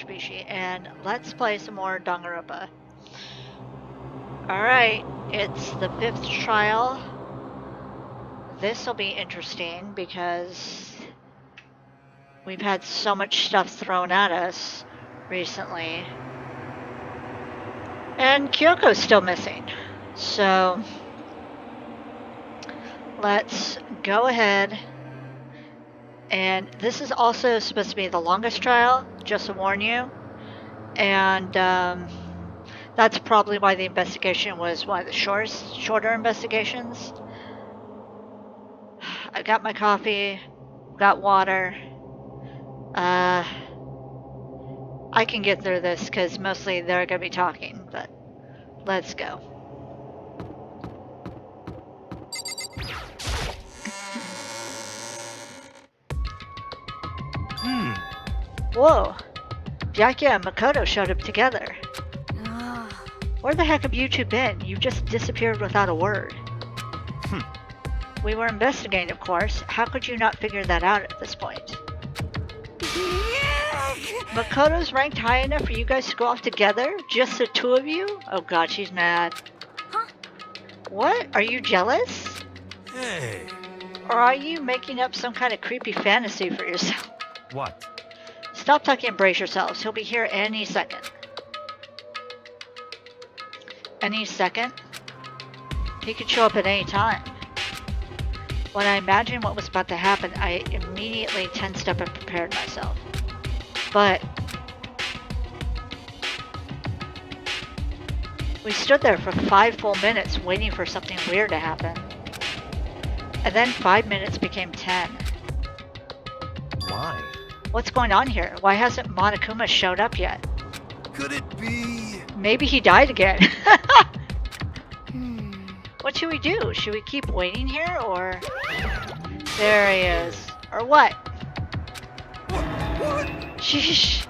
Bishie, and let's play some more Danganronpa. Alright, it's the 5th trial. This will be interesting because we've had so much stuff thrown at us recently. And Kyoko's still missing. So let's go ahead. And this is also supposed to be the longest trial, just to warn you. And that's probably why the investigation was one of the shorter investigations. I got my coffee, got water. I can get through this because mostly they're going to be talking, but let's go. Whoa, Byakuya and Makoto showed up together. Where the heck have you two been? You just disappeared without a word. We were investigating, of course. How could you not figure that out at this point? Makoto's ranked high enough for you guys to go off together? Just the two of you? Oh god, she's mad. Huh? What? Are you jealous? Hey. Or are you making up some kind of creepy fantasy for yourself? What? Stop talking and brace yourselves. He'll be here any second. Any second? He could show up at any time. When I imagined what was about to happen, I immediately tensed up and prepared myself. But we stood there for 5 full minutes waiting for something weird to happen. And then 5 minutes became 10. Why? What's going on here? Why hasn't Monokuma showed up yet? Could it be? Maybe he died again. What should we do? Should we keep waiting here, or... There he is. Or what? What? Sheesh.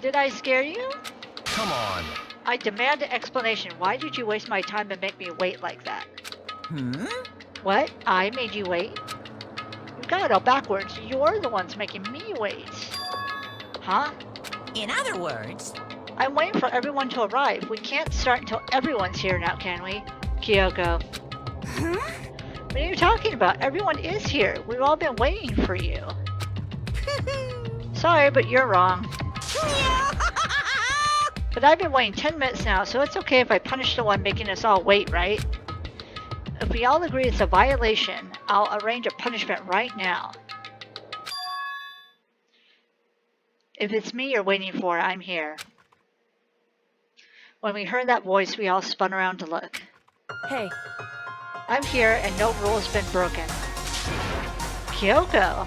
Did I scare you? Come on. I demand an explanation. Why did you waste my time and make me wait like that? What? I made you wait? You got it all backwards. You're the ones making me wait. Huh? In other words, I'm waiting for everyone to arrive. We can't start until everyone's here now, can we? Kyoko. What are you talking about? Everyone is here. We've all been waiting for you. Sorry, but you're wrong. But I've been waiting 10 minutes now, so it's okay if I punish the one making us all wait, right? If we all agree it's a violation, I'll arrange a punishment right now. If it's me you're waiting for, I'm here. When we heard that voice, we all spun around to look. hey, I'm here and no rule has been broken. Kyoko!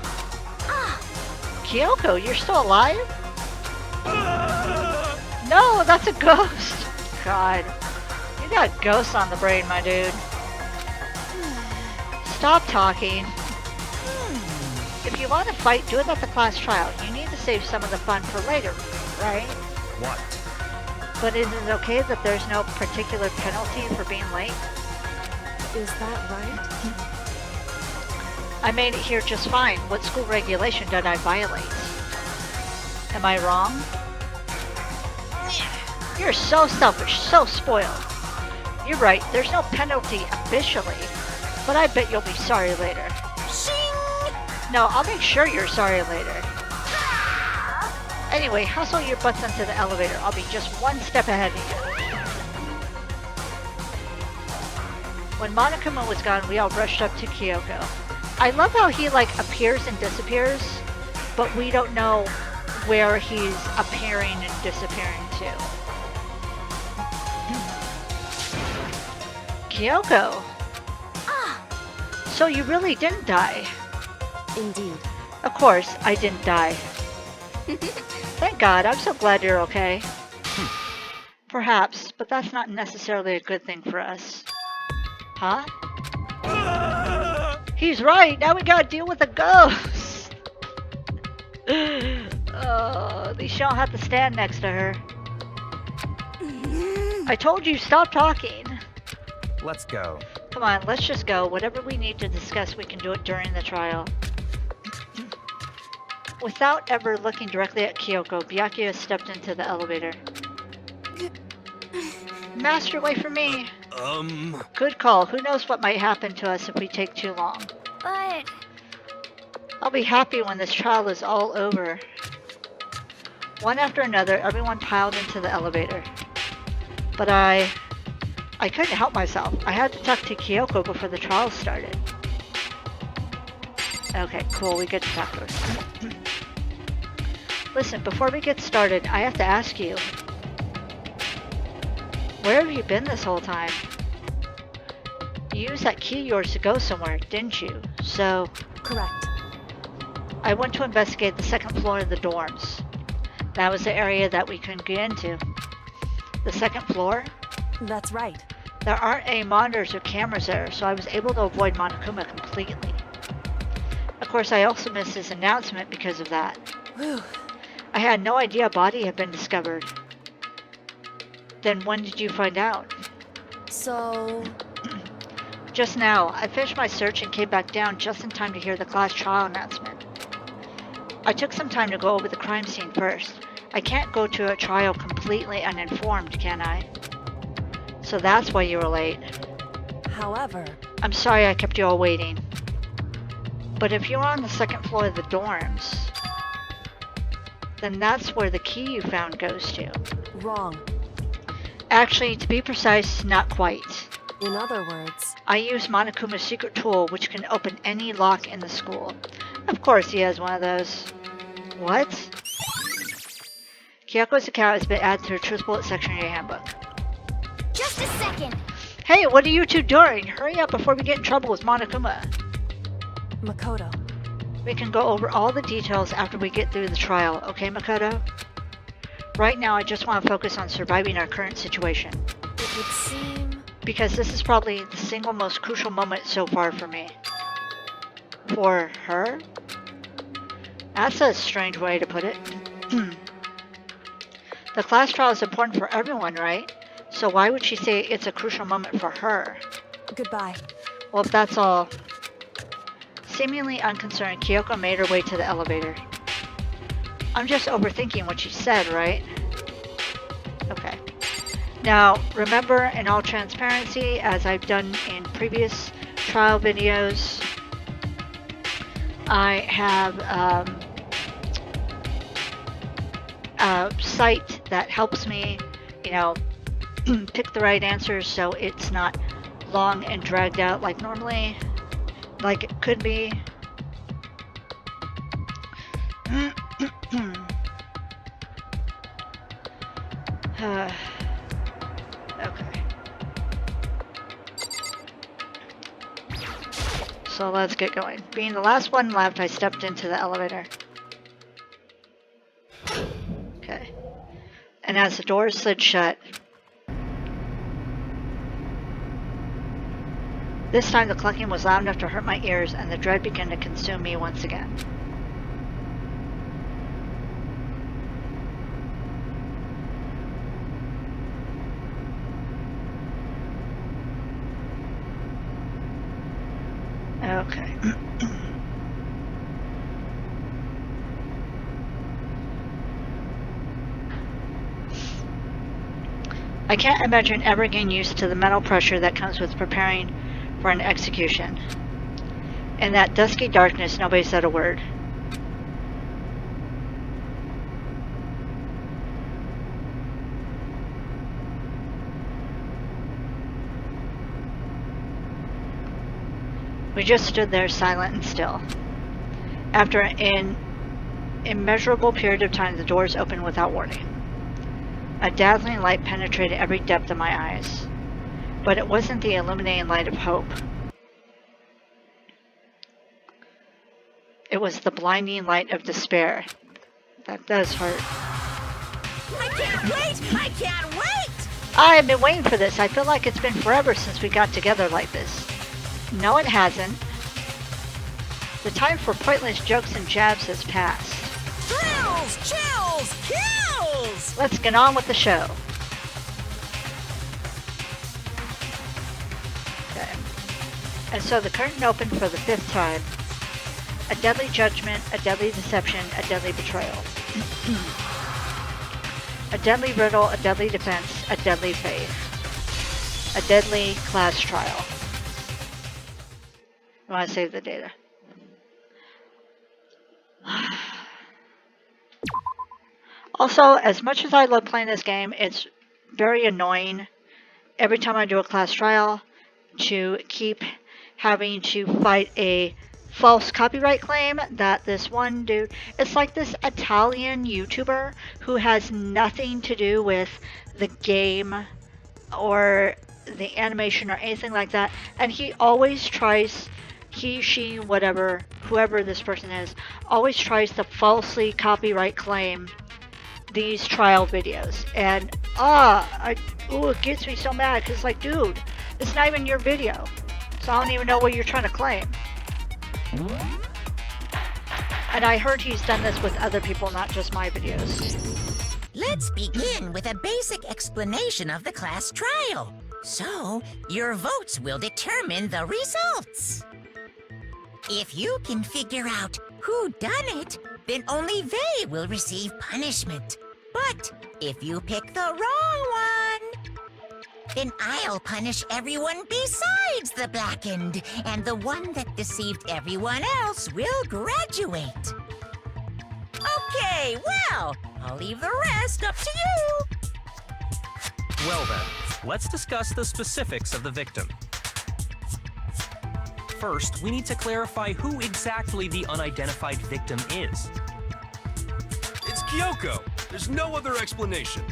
Kyoko, you're still alive? No, that's a ghost! God, you got ghosts on the brain, my dude. Stop talking. If you want to fight, do it at the class trial. You need to save some of the fun for later, right? What? But is it okay that there's no particular penalty for being late? is that right? I made it here just fine. What school regulation did I violate? Am I wrong? You're so selfish, so spoiled. You're right, there's no penalty officially, but I bet you'll be sorry later. No, I'll make sure you're sorry later. Anyway, hustle your butts into the elevator. I'll be just one step ahead of you. When Monokuma was gone, we all rushed up to Kyoko. I love how he, appears and disappears, but we don't know where he's appearing and disappearing to. Kyoko! So you really didn't die? Indeed. Of course, I didn't die. Thank God, I'm so glad you're okay. Perhaps, but that's not necessarily a good thing for us. Huh? He's right, now we gotta deal with a ghost! Oh, at least you don't have to stand next to her. I told you, stop talking! Let's go. Come on, let's just go. Whatever we need to discuss, we can do it during the trial. Without ever looking directly at Kyoko, Byakuya stepped into the elevator. Master, wait for me! Good call. Who knows what might happen to us if we take too long. But... I'll be happy when this trial is all over. One after another, everyone piled into the elevator. But I couldn't help myself. I had to talk to Kyoko before the trial started. Okay, cool. We get to talk to her. Listen, before we get started, I have to ask you. Where have you been this whole time? You used that key of yours to go somewhere, didn't you? So... Correct. I went to investigate the second floor of the dorms. That was the area that we couldn't get into. The second floor? That's right. There aren't any monitors or cameras there, so I was able to avoid Monokuma completely. Of course, I also missed his announcement because of that. Whew. I had no idea a body had been discovered. Then when did you find out? So... Just now. I finished my search and came back down just in time to hear the class trial announcement. I took some time to go over the crime scene first. I can't go to a trial completely uninformed, can I? So that's why you were late. However... I'm sorry I kept you all waiting. But if you were on the second floor of the dorms, then that's where the key you found goes to. Wrong. Actually, to be precise, not quite. In other words... I used Monokuma's secret tool, which can open any lock in the school. Of course he has one of those. What? Kyoko's account has been added to the Truth Bullet section of your handbook. Just a second. Hey, what are you two doing? Hurry up before we get in trouble with Monokuma. Makoto. We can go over all the details after we get through the trial, okay, Makoto? Right now, I just want to focus on surviving our current situation. It would seem... Because this is probably the single most crucial moment so far for me. For her? That's a strange way to put it. The class trial is important for everyone, right? So why would she say it's a crucial moment for her? Goodbye. Well, if that's all... Seemingly unconcerned, Kyoko made her way to the elevator. I'm just overthinking what she said, right? Okay. Now, remember, in all transparency, as I've done in previous trial videos, I have a site that helps me, you know, pick the right answers so it's not long and dragged out like normally, like it could be. Okay. So let's get going. Being the last one left, I stepped into the elevator. Okay. And as the doors slid shut, this time the clucking was loud enough to hurt my ears, and the dread began to consume me once again. Okay. I can't imagine ever getting used to the mental pressure that comes with preparing for an execution. In that dusky darkness, nobody said a word. We just stood there silent and still. After an immeasurable period of time, the doors opened without warning. A dazzling light penetrated every depth of my eyes, but it wasn't the illuminating light of hope. It was the blinding light of despair. That does hurt. I can't wait! I can't wait! I have been waiting for this. I feel like it's been forever since we got together like this. No, it hasn't. The time for pointless jokes and jabs has passed. Thrills! Chills! Kills! Let's get on with the show. Okay. And so the curtain opened for the 5th time. a deadly judgment, a deadly deception, a deadly betrayal. A deadly riddle, a deadly defense, a deadly faith. A deadly class trial. I want to save the data. Also, as much as I love playing this game, it's very annoying every time I do a class trial to keep having to fight a false copyright claim that this one dude, it's like this Italian YouTuber who has nothing to do with the game or the animation or anything like that, and he always tries, he, she, whatever, whoever this person is, always tries to falsely copyright claim these trial videos, and it gets me so mad, because like, dude, it's not even your video, so I don't even know what you're trying to claim. And I heard he's done this with other people, not just my videos. Let's begin with a basic explanation of the class trial. So, your votes will determine the results. If you can figure out who done it, then only they will receive punishment. But if you pick the wrong one, then I'll punish everyone besides the blackened, and the one that deceived everyone else will graduate. Okay, well, I'll leave the rest up to you. Well then, let's discuss the specifics of the victim. First, we need to clarify who exactly the unidentified victim is. It's Kyoko. There's no other explanation.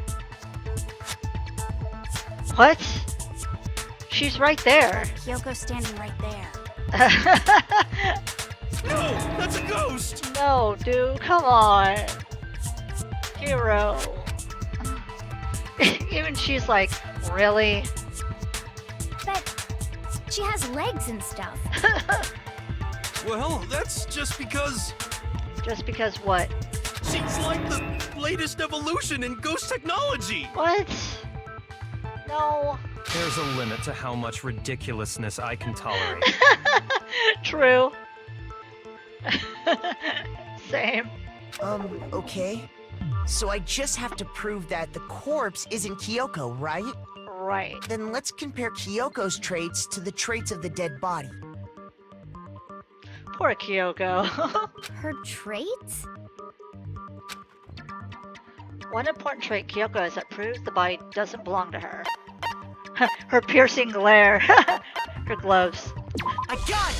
What? She's right there. Kyoko's standing right there. No, that's a ghost! No, dude, come on. Hero. Even she's like, really? But she has legs and stuff. Well, that's just because Just because what? she's like the latest evolution in ghost technology. What? No. There's a limit to how much ridiculousness I can tolerate. True. Same. Okay. So I just have to prove that the corpse isn't Kyoko, right? Right. Then let's compare Kyoko's traits to the traits of the dead body. Poor Kyoko. Her traits? One important trait Kyoko has that proves the body doesn't belong to her. Her piercing glare. Her gloves. I got it!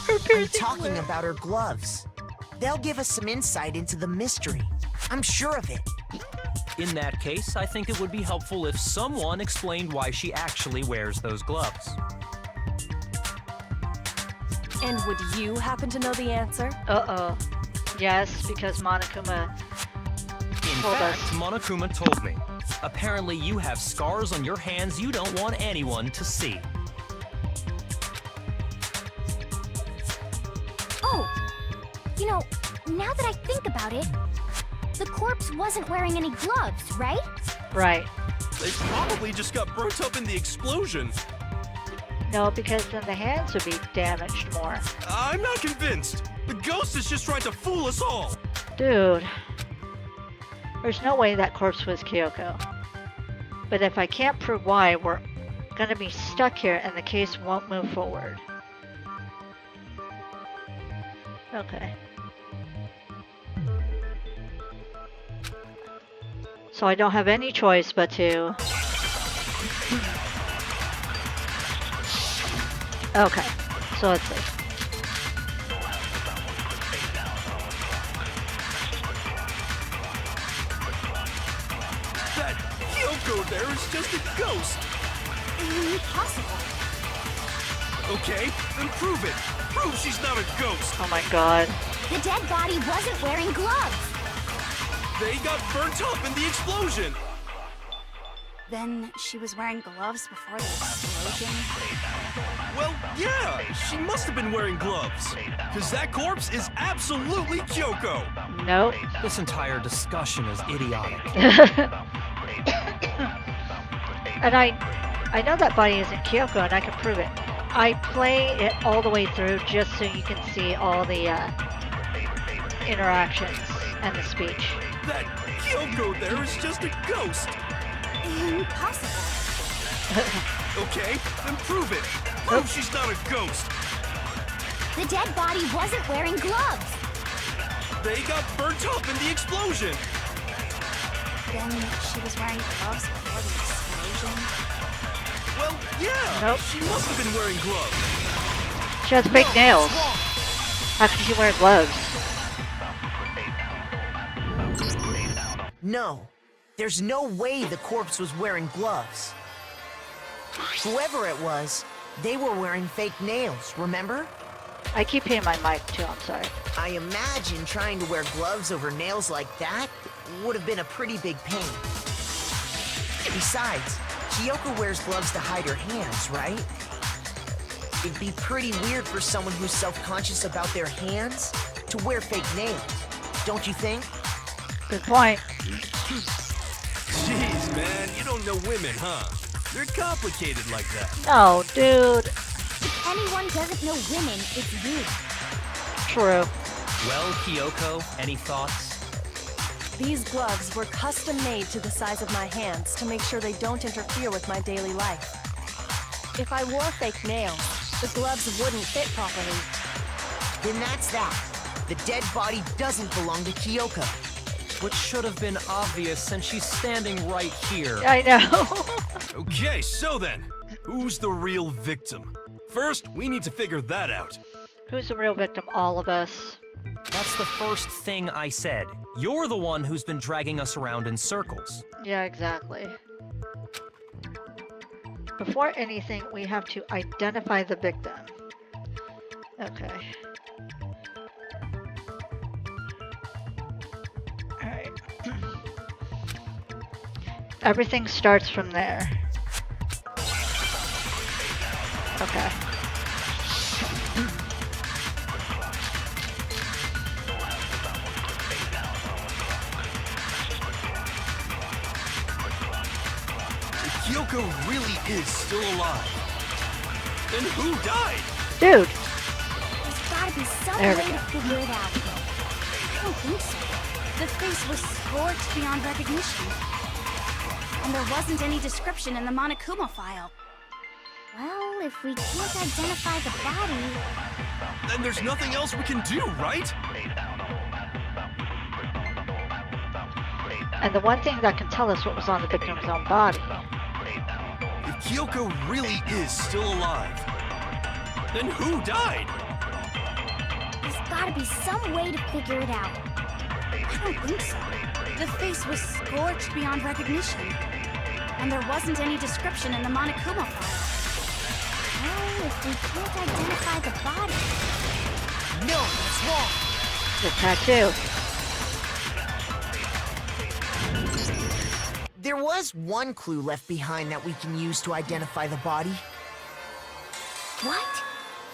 Her I'm piercing talking glare. about her gloves. They'll give us some insight into the mystery. I'm sure of it. In that case, I think it would be helpful if someone explained why she actually wears those gloves. And would you happen to know the answer? Uh-oh. Yes, because Monokuma In told fact, us. Monokuma told me. Apparently you have scars on your hands you don't want anyone to see. Oh, you know, now that I think about it, the corpse wasn't wearing any gloves, right? Right. They probably just got burnt up in the explosion. No, because then the hands would be damaged more. I'm not convinced. The ghost is just trying to fool us all. Dude. There's no way that corpse was Kyoko. But if I can't prove why, we're gonna be stuck here and the case won't move forward. Okay. So I don't have any choice but to... Okay, so let's see. That Kyoko there is just a ghost. Impossible. Okay, then prove it. Prove she's not a ghost. Oh my god. The dead body wasn't wearing gloves. They got burnt up in the explosion. Then she was wearing gloves before the explosion. Well, yeah, she must have been wearing gloves. Because that corpse is absolutely Kyoko. Nope. This entire discussion is idiotic. And I know that body isn't Kyoko and I can prove it. I play it all the way through just so you can see all the interactions and the speech. That Kyoko there is just a ghost. Impossible. Okay, then prove it. Prove she's not a ghost. The dead body wasn't wearing gloves. They got burnt up in the explosion. Then she was wearing gloves before the explosion. Well, yeah. Nope. She must have been wearing gloves. She has fake nails. How can she wear gloves? No, there's no way the corpse was wearing gloves. Whoever it was, they were wearing fake nails, remember? I keep hitting my mic too, I'm sorry. I imagine trying to wear gloves over nails like that would have been a pretty big pain. Besides, Kyoko wears gloves to hide her hands, right? It'd be pretty weird for someone who's self-conscious about their hands to wear fake nails, don't you think? Good point. Jeez, man, you don't know women, huh? They're complicated like that. No, dude. If anyone doesn't know women, it's you. True. Well, Kyoko, any thoughts? These gloves were custom made to the size of my hands to make sure they don't interfere with my daily life. If I wore fake nails, the gloves wouldn't fit properly. Then that's that. The dead body doesn't belong to Kyoko. Which should have been obvious since she's standing right here. I know. Okay, so then, who's the real victim? First, we need to figure that out. Who's the real victim? All of us. That's the first thing I said. You're the one who's been dragging us around in circles. Yeah, exactly. Before anything, we have to identify the victim. Okay. Alright. Everything starts from there. Okay. If Kyoko really is still alive, then who died? Dude! There's gotta be some There way we to go. figure it out. I don't think so. The face was scorched beyond recognition. And there wasn't any description in the Monokuma file. Well, if we can't identify the body... Then there's nothing else we can do, right? And the one thing that can tell us what was on the victim's own body. If Kyoko really is still alive, then who died? There's gotta be some way to figure it out. I don't think so. The face was scorched beyond recognition. And there wasn't any description in the Monokuma file. Well, if we can't identify the body... No, that's wrong. The tattoo. There was one clue left behind that we can use to identify the body. What?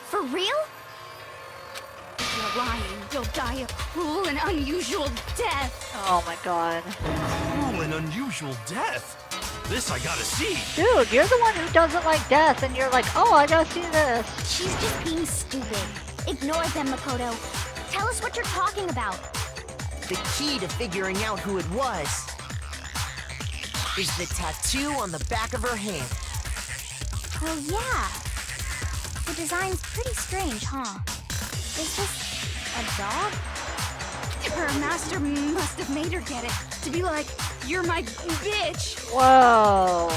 For real? You're lying. You'll die a cruel and unusual death. Oh my god. Cruel and unusual death. This I gotta see. Dude, you're the one who doesn't like death, and you're like, oh, I gotta see this. She's just being stupid. Ignore them, Makoto. Tell us what you're talking about. The key to figuring out who it was is the tattoo on the back of her hand. Oh, yeah. The design's pretty strange, huh? Is this a dog? Her master must have made her get it. To be like, you're my bitch. Whoa.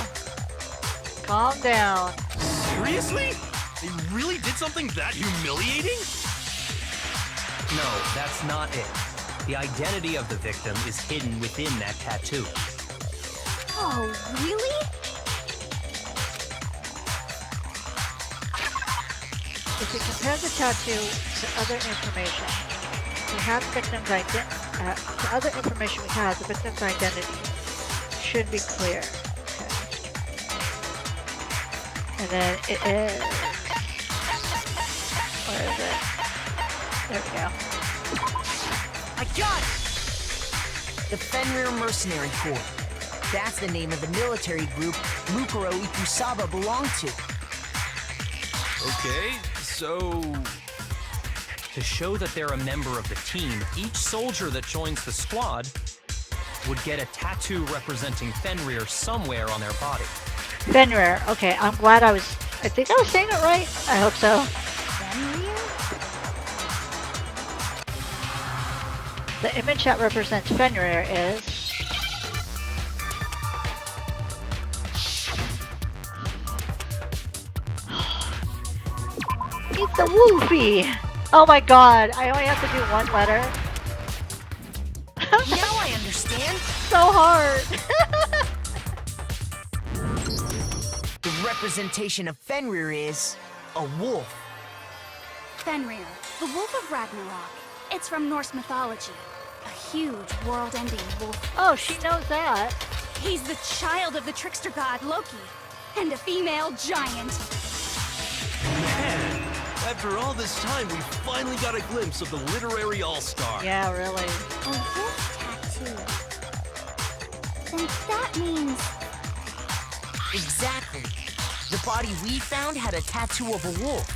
Calm down. Seriously? They really did something that humiliating? No, that's not it. The identity of the victim is hidden within that tattoo. Oh, really? If we compare the tattoo to other information, we have the victim's to other information we have, the victim's identity should be clear. Okay. And then it is... Where is it? There we go. I got it! The Fenrir Mercenary Corps. That's the name of the military group Mukuro Ikusaba belonged to. Okay, so... To show that they're a member of the team, each soldier that joins the squad would get a tattoo representing Fenrir somewhere on their body. Fenrir. Okay, I'm glad I think I was saying it right. I hope so. Fenrir? The image that represents Fenrir is... It's a Wolfie! Oh my god, I only have to do one letter. Now I understand. So hard! The representation of Fenrir is a wolf. Fenrir, the Wolf of Ragnarok. It's from Norse mythology. A huge, world-ending wolf. Oh, she knows that. He's the child of the trickster god Loki, and a female giant. Man, after all this time, we finally got a glimpse of the literary all-star. Yeah, really. A wolf tattoo. Then that means... Exactly. The body we found had a tattoo of a wolf.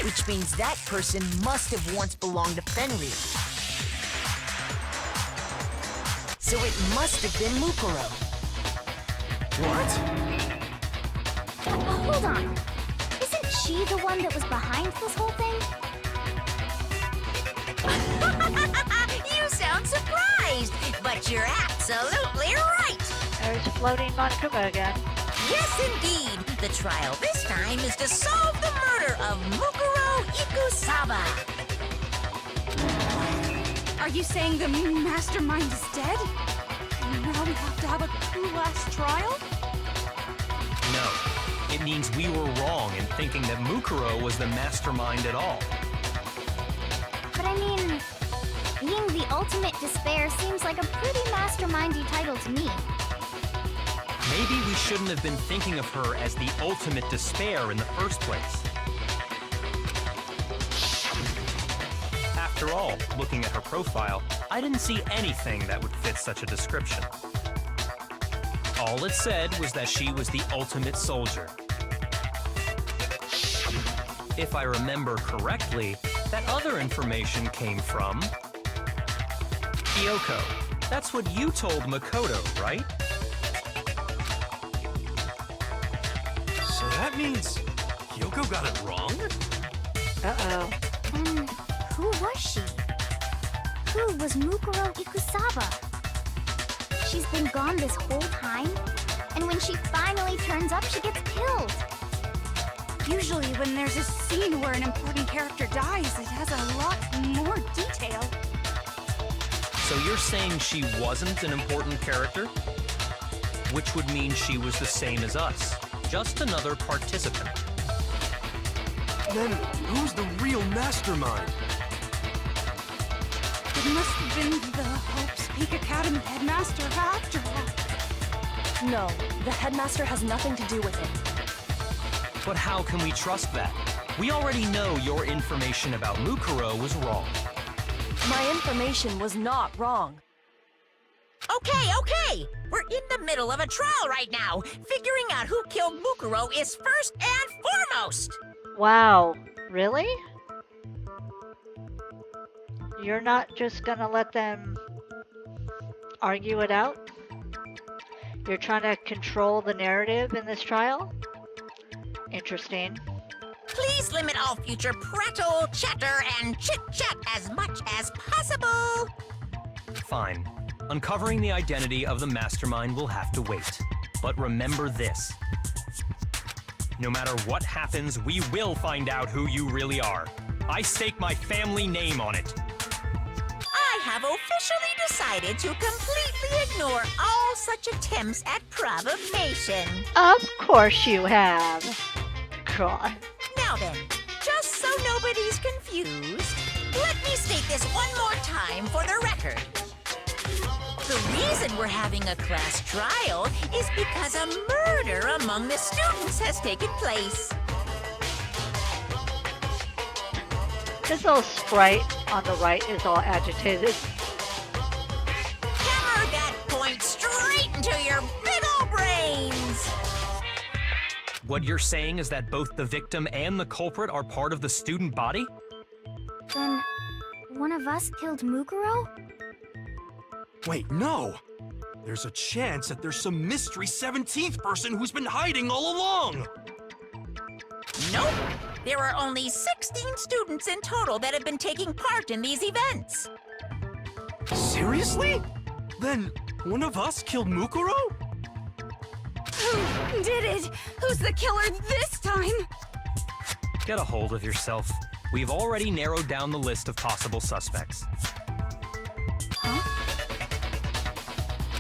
Which means that person must have once belonged to Fenrir. So it must have been Mukuro. What? Hold on. Isn't she the one that was behind this whole thing? You sound surprised, but you're absolutely right. There's floating Monokuma again. Yes, indeed. The trial this time is to solve the murder of Mukuro Ikusaba. Are you saying the mastermind is dead? And now we have to have a true last trial? No, it means we were wrong in thinking that Mukuro was the mastermind at all. But I mean, being the ultimate despair seems like a pretty mastermindy title to me. Maybe we shouldn't have been thinking of her as the ultimate despair in the first place. After all, looking at her profile, I didn't see anything that would fit such a description. All it said was that she was the ultimate soldier. If I remember correctly, that other information came from... Kyoko. That's what you told Makoto, right? So that means Kyoko got it wrong? Uh-oh. And who was she? Who was Mukuro Ikusaba? She's been gone this whole time, and when she finally turns up, she gets killed. Usually when there's a scene where an important character dies, it has a lot more detail. So you're saying she wasn't an important character? Which would mean she was the same as us. Just another participant. Then who's the real mastermind? It must have been the Hope's Peak Academy headmaster after all. No, the headmaster has nothing to do with it. But how can we trust that? We already know your information about Mukuro was wrong. My information was not wrong. Okay. We're in the middle of a trial right now. Figuring out who killed Mukuro is first and foremost. Wow. Really? You're not just gonna let them argue it out? You're trying to control the narrative in this trial? Interesting. Please limit all future prattle, chatter, and chit-chat as much as possible. Fine. Uncovering the identity of the mastermind will have to wait. But remember this. No matter what happens, we will find out who you really are. I stake my family name on it. I have officially decided to completely ignore all such attempts at provocation. Of course you have. God. Now then, just so nobody's confused, let me state this one more time for the record. The reason we're having a class trial is because a murder among the students has taken place. This little sprite on the right is all agitated. Hammer that point straight into your big ol' brains! What you're saying is that both the victim and the culprit are part of the student body? Then, one of us killed Mukuro? Wait, no! There's a chance that there's some mystery 17th person who's been hiding all along! Nope! There are only 16 students in total that have been taking part in these events. Seriously? Then, one of us killed Mukuro? Who did it? Who's the killer this time? Get a hold of yourself. We've already narrowed down the list of possible suspects. Huh?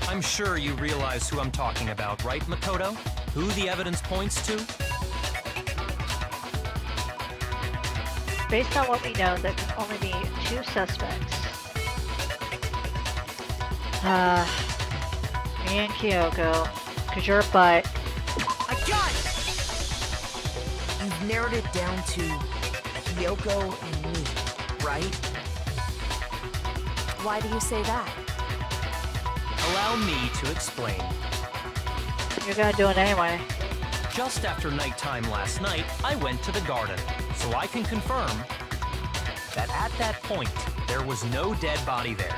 I'm sure you realize who I'm talking about, right, Makoto? Who the evidence points to? Based on what we know, there can only be 2 suspects. Me and Kyoko. Cause you're a butt. I got it! You've narrowed it down to Kyoko and me, right? Why do you say that? Allow me to explain. You're gonna do it anyway. Just after nighttime last night, I went to the garden, so I can confirm that at that point, there was no dead body there.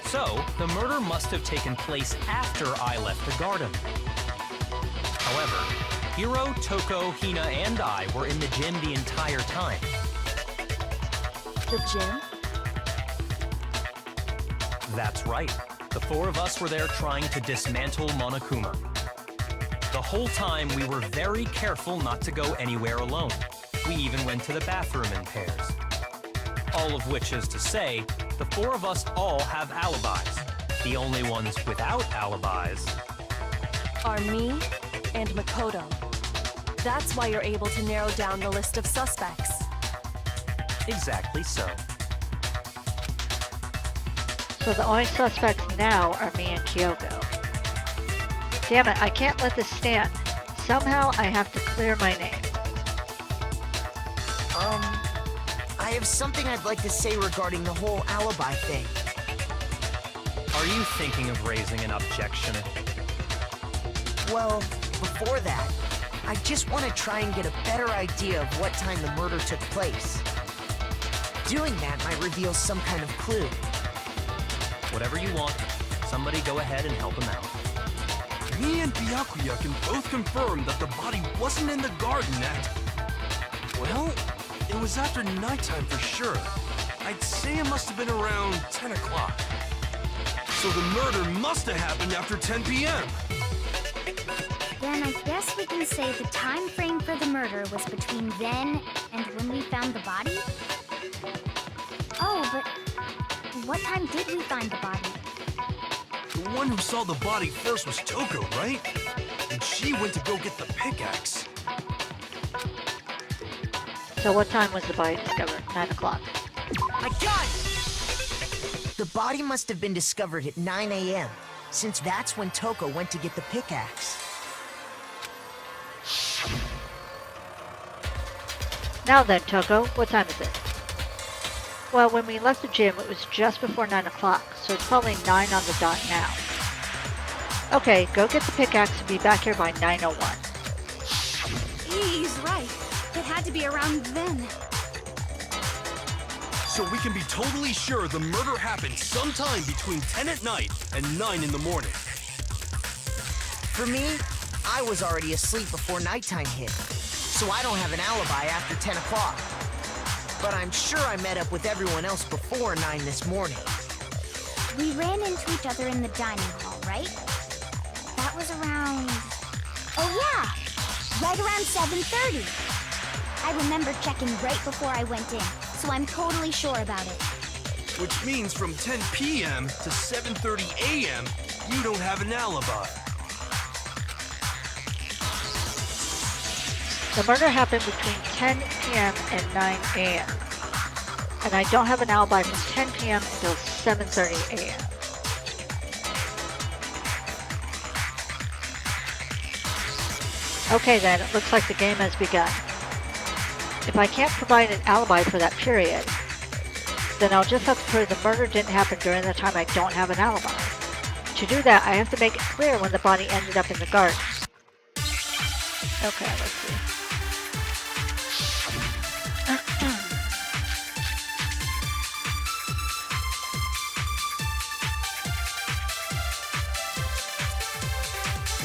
So, the murder must have taken place after I left the garden. However, Hiro, Toko, Hina, and I were in the gym the entire time. The gym? That's right. The 4 of us were there trying to dismantle Monokuma. The whole time, we were very careful not to go anywhere alone. We even went to the bathroom in pairs. All of which is to say, the 4 of us all have alibis. The only ones without alibis Are me and Makoto. That's why you're able to narrow down the list of suspects. exactly so. So the only suspects now are me and Kyoko. Damn it, I can't let this stand. Somehow I have to clear my name. I have something I'd like to say regarding the whole alibi thing. Are you thinking of raising an objection? Well, before that, I just want to try and get a better idea of what time the murder took place. Doing that might reveal some kind of clue. Whatever you want. Somebody go ahead and help him out. Me and Byakuya can both confirm that the body wasn't in the garden at... Well, it was after nighttime for sure. I'd say it must have been around 10 o'clock. So the murder must have happened after 10 p.m. Then I guess we can say the time frame for the murder was between then and when we found the body? Oh, but what time did we find the body? The one who saw the body first was Toko, right? And she went to go get the pickaxe. So what time was the body discovered? 9 o'clock. I got it! The body must have been discovered at 9 a.m., since that's when Toko went to get the pickaxe. Now then, Toko, what time is it? Well, when we left the gym, it was just before 9 o'clock, so it's probably 9 on the dot now. Okay, go get the pickaxe and be back here by 9:01. He's right. It had to be around then. So we can be totally sure the murder happened sometime between 10 at night and 9 in the morning. For me, I was already asleep before nighttime hit, so I don't have an alibi after 10 o'clock. But I'm sure I met up with everyone else before 9 this morning. We ran into each other in the dining hall, right? That was around... Oh yeah! Right around 7:30. I remember checking right before I went in, so I'm totally sure about it. Which means from 10 p.m. to 7:30 a.m., you don't have an alibi. The murder happened between 10 p.m. and 9 a.m. And I don't have an alibi from 10 p.m. until 7:30 a.m. Okay then, it looks like the game has begun. If I can't provide an alibi for that period, then I'll just have to prove the murder didn't happen during the time I don't have an alibi. To do that, I have to make it clear when the body ended up in the garden. Okay, let's see.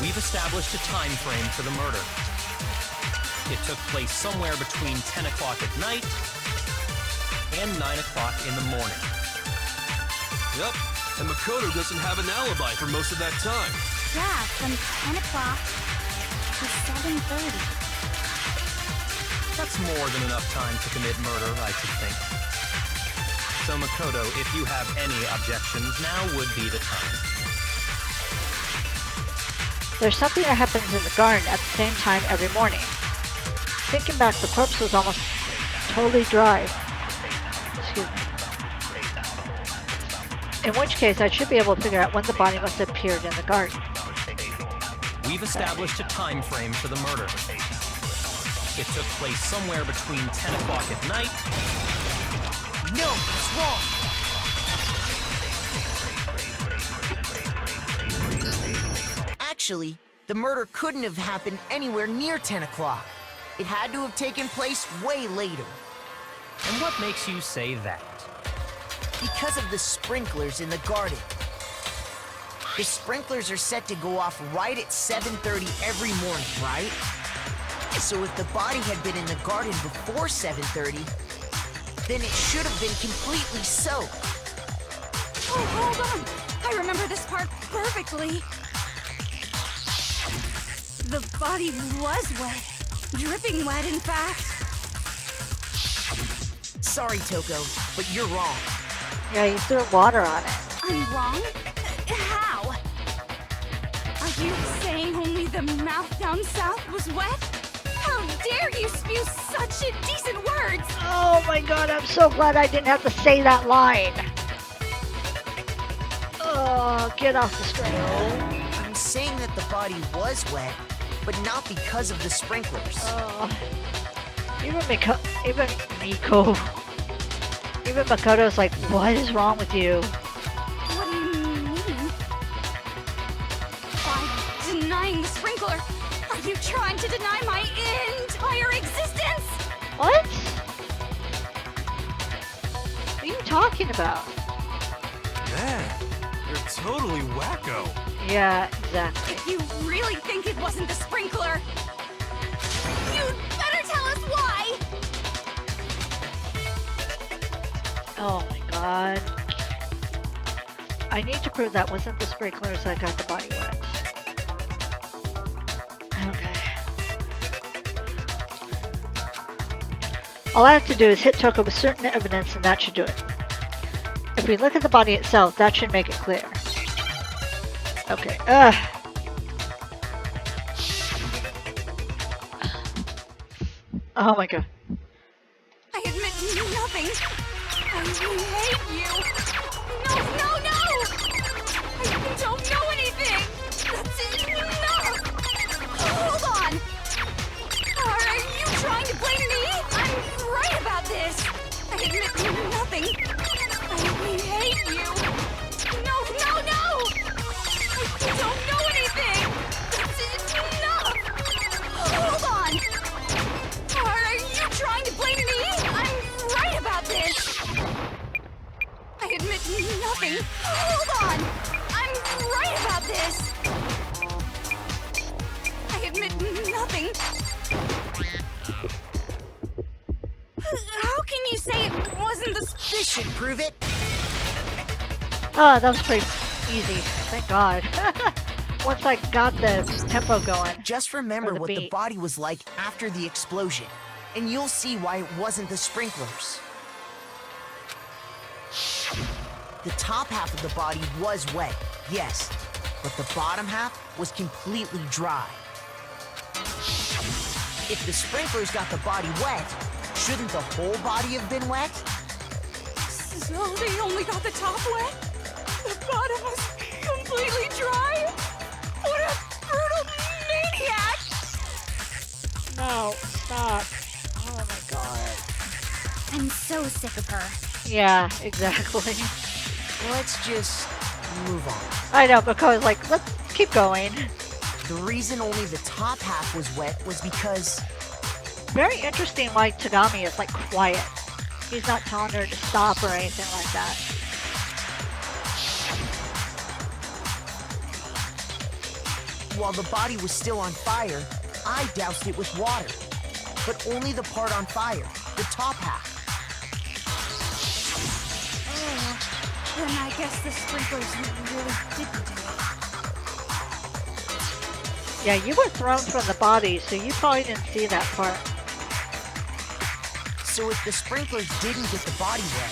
We've established a time frame for the murder. It took place somewhere between 10 o'clock at night and 9 o'clock in the morning. Yep, and Makoto doesn't have an alibi for most of that time. Yeah, from 10 o'clock to 7:30. That's more than enough time to commit murder, I should think. So Makoto, if you have any objections, now would be the time. There's something that happens in the garden at the same time every morning. Thinking back, the corpse was almost totally dry. Excuse me. In which case, I should be able to figure out when the body must have appeared in the garden. We've established a time frame for the murder. It took place somewhere between 10 o'clock at night. No, it's wrong. Actually, the murder couldn't have happened anywhere near 10 o'clock. It had to have taken place way later. And what makes you say that? Because of the sprinklers in the garden. The sprinklers are set to go off right at 7:30 every morning, right? So if the body had been in the garden before 7:30, then it should have been completely soaked. Oh, hold on! I remember this part perfectly. The body was wet. Dripping wet, in fact. Sorry, Toko, but you're wrong. Yeah, you threw water on it. I'm wrong? How? Are you saying only the mouth down south was wet? How dare you spew such indecent words! Oh my god, I'm so glad I didn't have to say that line. Oh, get off the screen. I'm saying that the body was wet, but not because of the sprinklers. Oh. Even Makoto's like, what is wrong with you? What do you mean? By denying the sprinkler, are you trying to deny my entire existence? What? What are you talking about? Man, you're totally wacko. Yeah, exactly. If you really think it wasn't the sprinkler, you'd better tell us why! Oh my god. I need to prove that wasn't the sprinklers that got the body wet. Okay. All I have to do is hit Toko with certain evidence and that should do it. If we look at the body itself, that should make it clear. Okay, oh my god. I admit nothing. I hate you. No, no, no! I don't know anything. That's enough. Hold on. Are you trying to blame me? I'm right about this. I admit nothing. I hate you. No, no, no! I don't know anything. That's enough. Hold on. Are you trying to blame me? I'm right about this. I admit nothing. Hold on. I'm right about this. I admit nothing. How can you say it wasn't the This should prove it. Oh, that was pretty easy. Thank god. Once I got the tempo going. Just remember the what the beat. body was like after the explosion, and you'll see why it wasn't the sprinklers. The top half of the body was wet, yes, but the bottom half was completely dry. If the sprinklers got the body wet, shouldn't the whole body have been wet? So they only got the top wet? The bottom was completely dry? What a brutal maniac! No, stop. Oh my god. I'm so sick of her. Yeah, exactly. Let's just move on. I know, because like, let's keep going. The reason only the top half was wet was because... Very interesting why Togami is like quiet. He's not telling her to stop or anything like that. While the body was still on fire, I doused it with water. But only the part on fire, the top half. Oh, then I guess the sprinklers really didn't do it. Yeah, you were thrown from the body, so you probably didn't see that part. So if the sprinklers didn't get the body wet,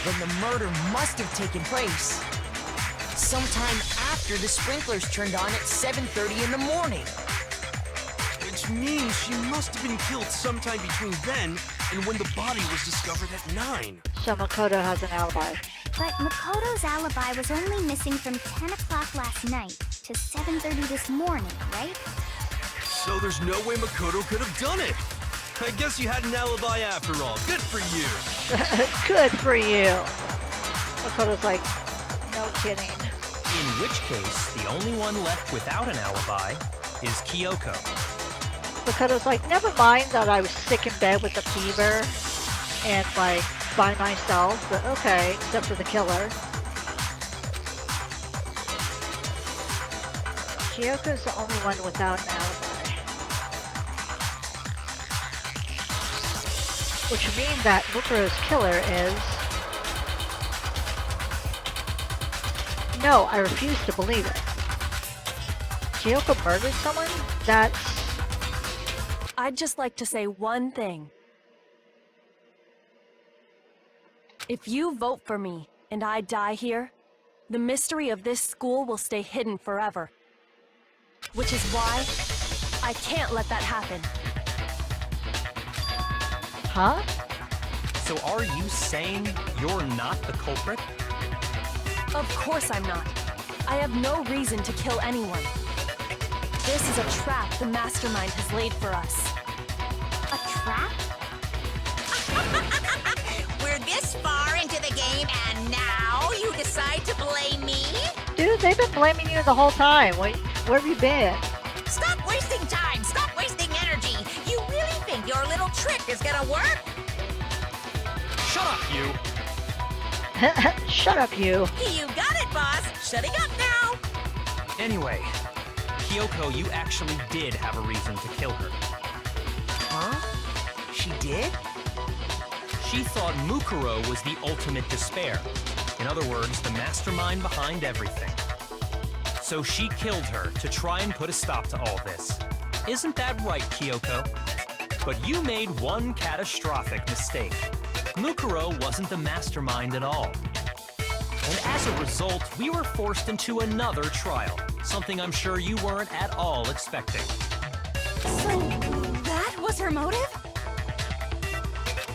then the murder must have taken place sometime after the sprinklers turned on at 7:30 in the morning. Which means she must have been killed sometime between then and when the body was discovered at 9. So Makoto has an alibi. But Makoto's alibi was only missing from 10 o'clock last night to 7:30 this morning, right? So there's no way Makoto could have done it. I guess you had an alibi after all. Good for you. Good for you. Makoto's like, no kidding. In which case, the only one left without an alibi is Kyoko. Makoto's like, never mind that I was sick in bed with a fever and like by myself, but okay, except for the killer. Kyoko's the only one without an alibi. Which would mean that Mukuro's killer is... No, I refuse to believe it. Kyoko murdered someone? That's... I'd just like to say one thing. If you vote for me and I die here, the mystery of this school will stay hidden forever. Which is why I can't let that happen. Huh? So are you saying you're not the culprit? Of course I'm not. I have no reason to kill anyone. This is a trap the mastermind has laid for us. A trap? We're this far into the game, and now you decide to blame me? Dude, they've been blaming you the whole time. Where have you been? Stop wasting time! Stop wasting energy! You really think your little trick is gonna work? Shut up, you! Shut up, you. You got it, boss! Shutting up now! Anyway, Kyoko, you actually did have a reason to kill her. Huh? She did? She thought Mukuro was the ultimate despair. In other words, the mastermind behind everything. So she killed her to try and put a stop to all this. Isn't that right, Kyoko? But you made one catastrophic mistake. Mukuro wasn't the mastermind at all. And as a result, we were forced into another trial, something I'm sure you weren't at all expecting. So, that was her motive?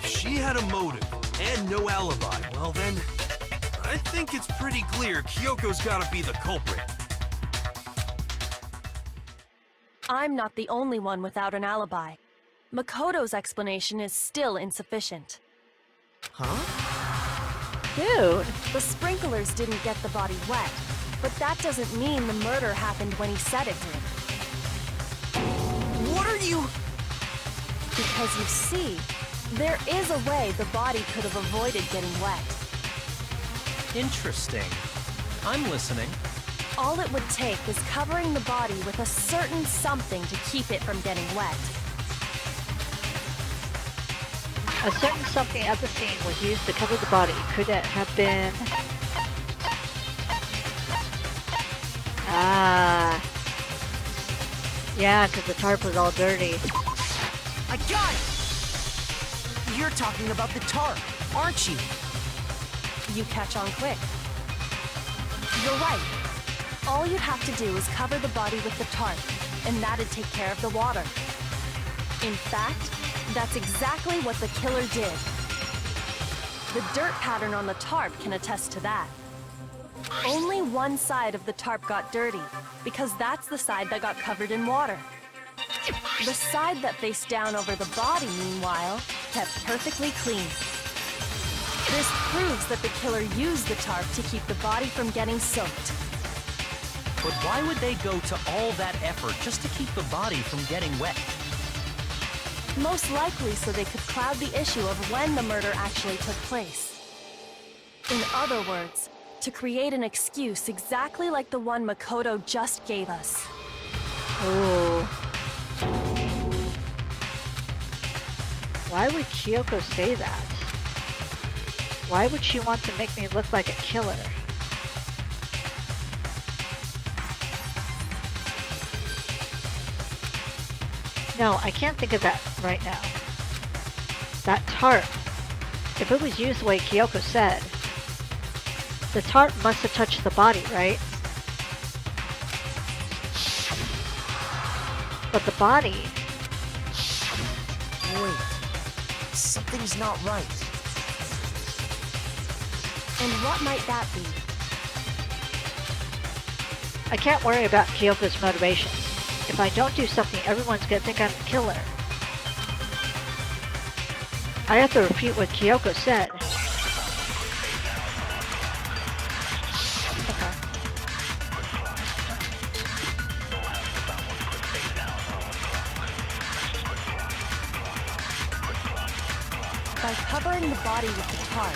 If she had a motive and no alibi, well then, I think it's pretty clear Kyoko's gotta be the culprit. I'm not the only one without an alibi. Makoto's explanation is still insufficient. Huh? Dude. The sprinklers didn't get the body wet, but that doesn't mean the murder happened when he said it did. What are you... Because you see, there is a way the body could have avoided getting wet. Interesting. I'm listening. All it would take is covering the body with a certain something to keep it from getting wet. A certain something at the scene was used to cover the body. Could it have been... Ah. Yeah, because the tarp was all dirty. I got it! You're talking about the tarp, aren't you? You catch on quick. You're right. All you'd have to do is cover the body with the tarp, and that'd take care of the water. In fact, that's exactly what the killer did. The dirt pattern on the tarp can attest to that. Only one side of the tarp got dirty, because that's the side that got covered in water. The side that faced down over the body, meanwhile, kept perfectly clean. This proves that the killer used the tarp to keep the body from getting soaked. But why would they go to all that effort just to keep the body from getting wet? Most likely so they could cloud the issue of when the murder actually took place. In other words, to create an excuse exactly like the one Makoto just gave us. Ooh. Why would Kyoko say that? Why would she want to make me look like a killer? No, I can't think of that right now. That tarp. If it was used the way Kyoko said, the tarp must have touched the body, right? But the body... Wait. Something's not right. And what might that be? I can't worry about Kyoko's motivations. If I don't do something, everyone's gonna think I'm the killer. I have to repeat what Kyoko said. Okay. By covering the body with the tarp,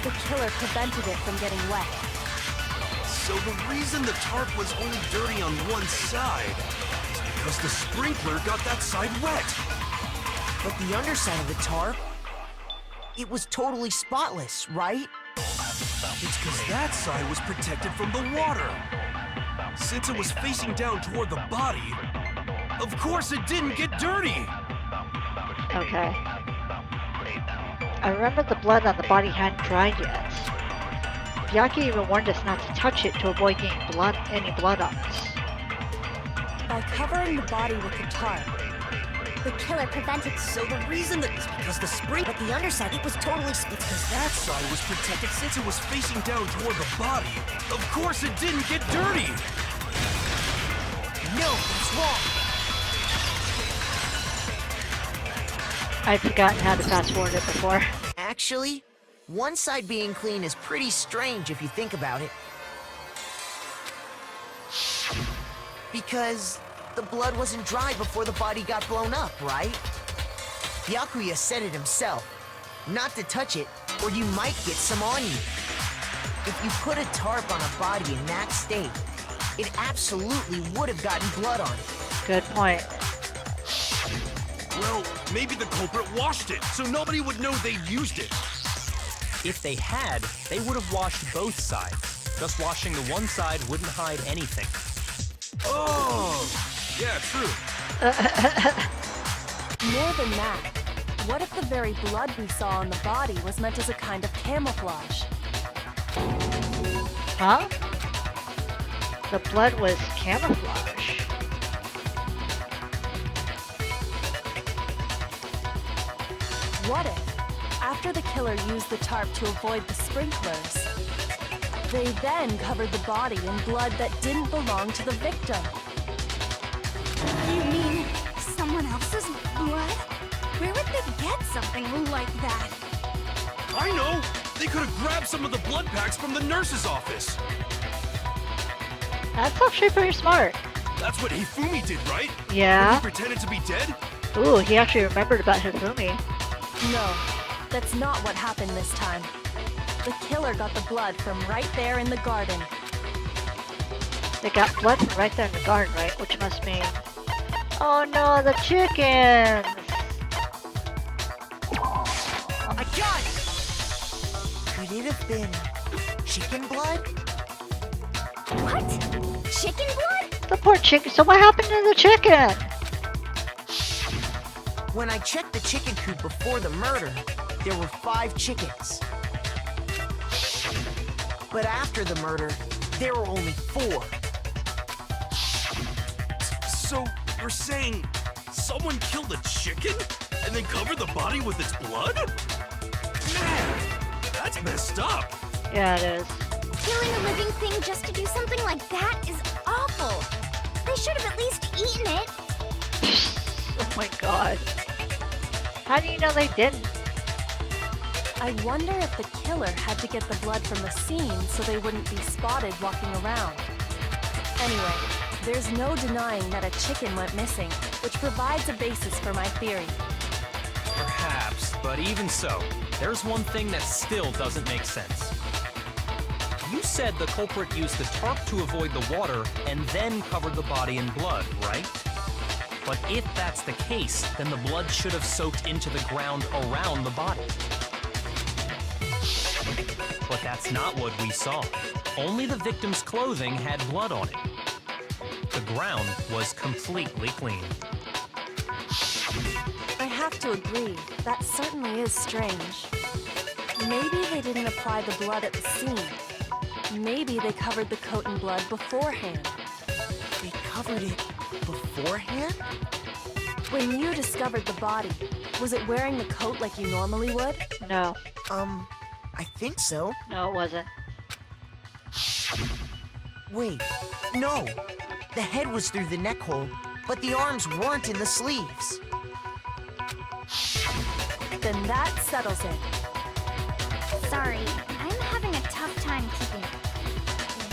the killer prevented it from getting wet. So the reason the tarp was only dirty on one side is because the sprinkler got that side wet. But the underside of the tarp, it was totally spotless, right? It's because that side was protected from the water. Since it was facing down toward the body, of course it didn't get dirty. Okay. I remember the blood on the body hadn't dried yet. Byakuya even warned us not to touch it to avoid getting any blood on us. By covering the body with the tarp, The killer prevented. So the reason that is because the spring, but the underside, it was totally It's because that side was protected since it was facing down toward the body. Of course it didn't get dirty. No, it's wrong. I'd forgotten how to fast forward it before. Actually, one side being clean is pretty strange if you think about it. Because the blood wasn't dry before the body got blown up, right? Byakuya said it himself. Not to touch it, or you might get some on you. If you put a tarp on a body in that state, it absolutely would have gotten blood on it. Good point. Well, maybe the culprit washed it, so nobody would know they used it. If they had, they would have washed both sides. Just washing the one side wouldn't hide anything. Oh, yeah, true. more than that, what if the very blood we saw on the body was meant as a kind of camouflage? Huh? The blood was camouflage. What if, after the killer used the tarp to avoid the sprinklers, they then covered the body in blood that didn't belong to the victim? You mean someone else's blood? Where would they get something like that? I know! They could have grabbed some of the blood packs from the nurse's office. That's actually pretty smart. That's what Hifumi did, right? Yeah. When he pretended to be dead? Ooh, he actually remembered about Hifumi. No, that's not what happened this time. The killer got the blood from right there in the garden. They got blood from right there in the garden, right? Which must mean... Oh no, the chickens! I got it! Could it have been chicken blood? What? Chicken blood? The poor chicken. So what happened to the chicken? When I checked the chicken coop before the murder, there were 5 chickens. But after the murder, there were only 4. So, you're saying someone killed a chicken and then covered the body with its blood? Man, that's messed up. Yeah, it is. Killing a living thing just to do something like that is awful. They should have at least eaten it. Oh my god. How do you know they didn't? I wonder if the killer had to get the blood from the scene so they wouldn't be spotted walking around. Anyway, there's no denying that a chicken went missing, which provides a basis for my theory. Perhaps, but even so, there's one thing that still doesn't make sense. You said the culprit used the tarp to avoid the water and then covered the body in blood, right? But if that's the case, then the blood should have soaked into the ground around the body. But that's not what we saw. Only the victim's clothing had blood on it. The ground was completely clean. I have to agree, that certainly is strange. Maybe they didn't apply the blood at the scene. Maybe they covered the coat in blood beforehand. They covered it beforehand? When you discovered the body, was it wearing the coat like you normally would? No. I think so. No, it wasn't. Wait, no. The head was through the neck hole, but the arms weren't in the sleeves. Then that settles it. Sorry, I'm having a tough time keeping up.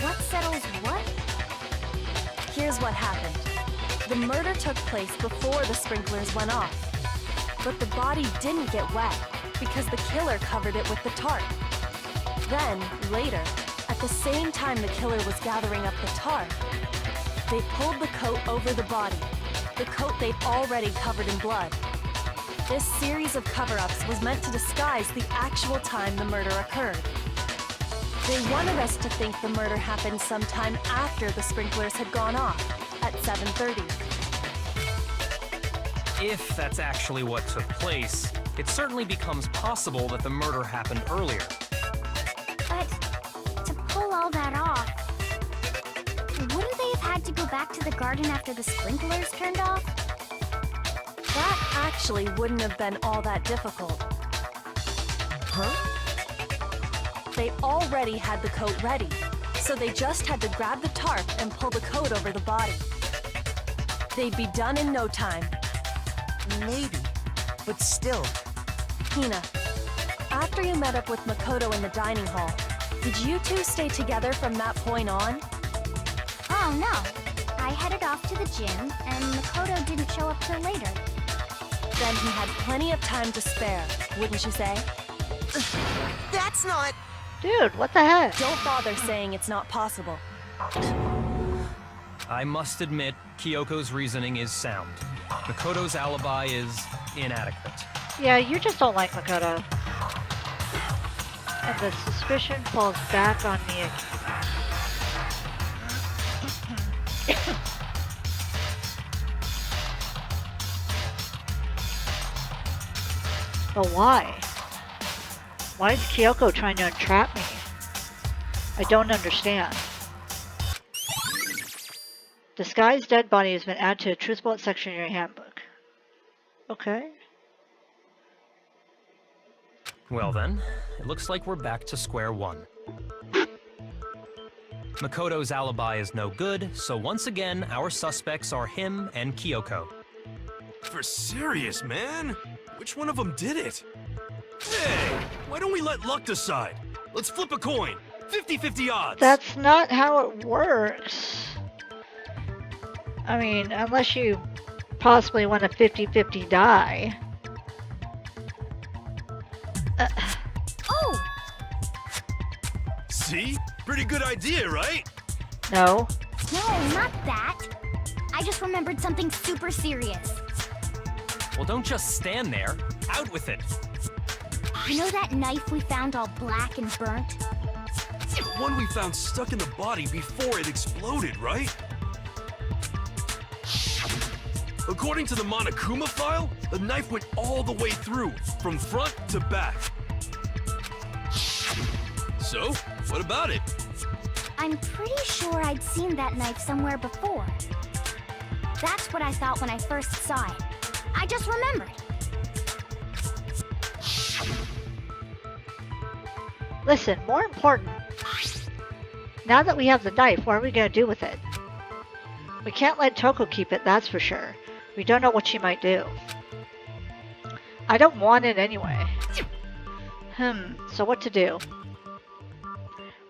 What settles what? Here's what happened. The murder took place before the sprinklers went off. But the body didn't get wet because the killer covered it with the tarp. Then, later, at the same time the killer was gathering up the tarp, they pulled the coat over the body, the coat they'd already covered in blood. This series of cover-ups was meant to disguise the actual time the murder occurred. They wanted us to think the murder happened sometime after the sprinklers had gone off, at 7:30. If that's actually what took place, it certainly becomes possible that the murder happened earlier. But to pull all that off, wouldn't they have had to go back to the garden after the sprinklers turned off? That actually wouldn't have been all that difficult. Huh? They already had the coat ready, so they just had to grab the tarp and pull the coat over the body. They'd be done in no time. Maybe, but still. Hina, after you met up with Makoto in the dining hall, did you two stay together from that point on? Oh no, I headed off to the gym, and Makoto didn't show up till later. Then he had plenty of time to spare, wouldn't you say? That's not... Dude, what the heck? Don't bother saying it's not possible. I must admit, Kyoko's reasoning is sound. Makoto's alibi is inadequate. Yeah, you just don't like Makoto. And the suspicion falls back on me again. But why? Why is Kyoko trying to entrap me? I don't understand. Disguised dead body has been added to a truth bullet section in your handbook. Okay. Well then, it looks like we're back to square one. Makoto's alibi is no good, so once again, our suspects are him and Kyoko. For serious, man? Which one of them did it? Hey, why don't we let luck decide? Let's flip a coin. 50-50 odds. That's not how it works. I mean, unless you possibly want a 50-50 die. Oh! See? Pretty good idea, right? No. No, not that. I just remembered something super serious. Well, don't just stand there. Out with it. You know that knife we found all black and burnt? The one we found stuck in the body before it exploded, right? According to the Monokuma file, the knife went all the way through, from front to back. So, what about it? I'm pretty sure I'd seen that knife somewhere before. That's what I thought when I first saw it. I just remembered. Listen, more important. Now that we have the knife, what are we going to do with it? We can't let Toko keep it, that's for sure. We don't know what she might do. I don't want it anyway. So what to do?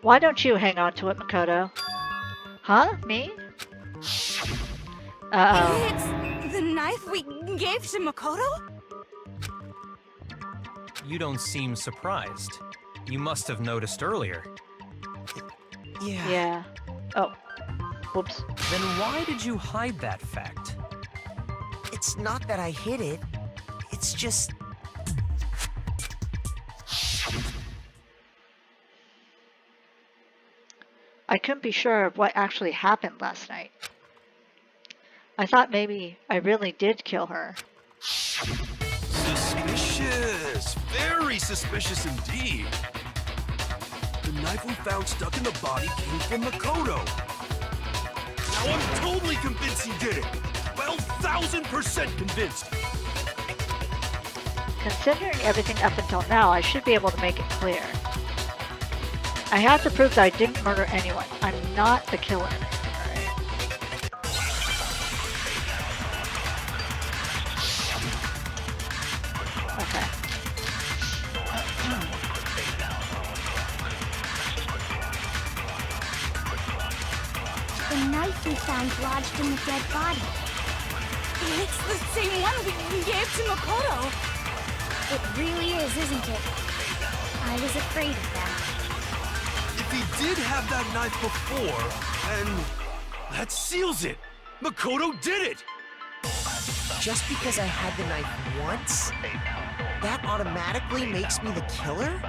Why don't you hang on to it, Makoto? Huh? Me? Uh-oh. It's the knife we gave to Makoto? You don't seem surprised. You must have noticed earlier. Yeah. Oh. Whoops. Then why did you hide that fact? It's not that I hid it. It's just... I couldn't be sure of what actually happened last night. I thought maybe I really did kill her. Suspicious! Very suspicious indeed. The knife we found stuck in the body came from Makoto. Now I'm totally convinced he did it. 12,000% convinced. Considering everything up until now, I should be able to make it clear. I have to prove that I didn't murder anyone. I'm not the killer. Alright. Okay. The knife we found lodged in the dead body. It's the same one we gave to Makoto. It really is, isn't it? I was afraid of that. If he did have that knife before, then that seals it. Makoto did it. Just because I had the knife once, that automatically makes me the killer?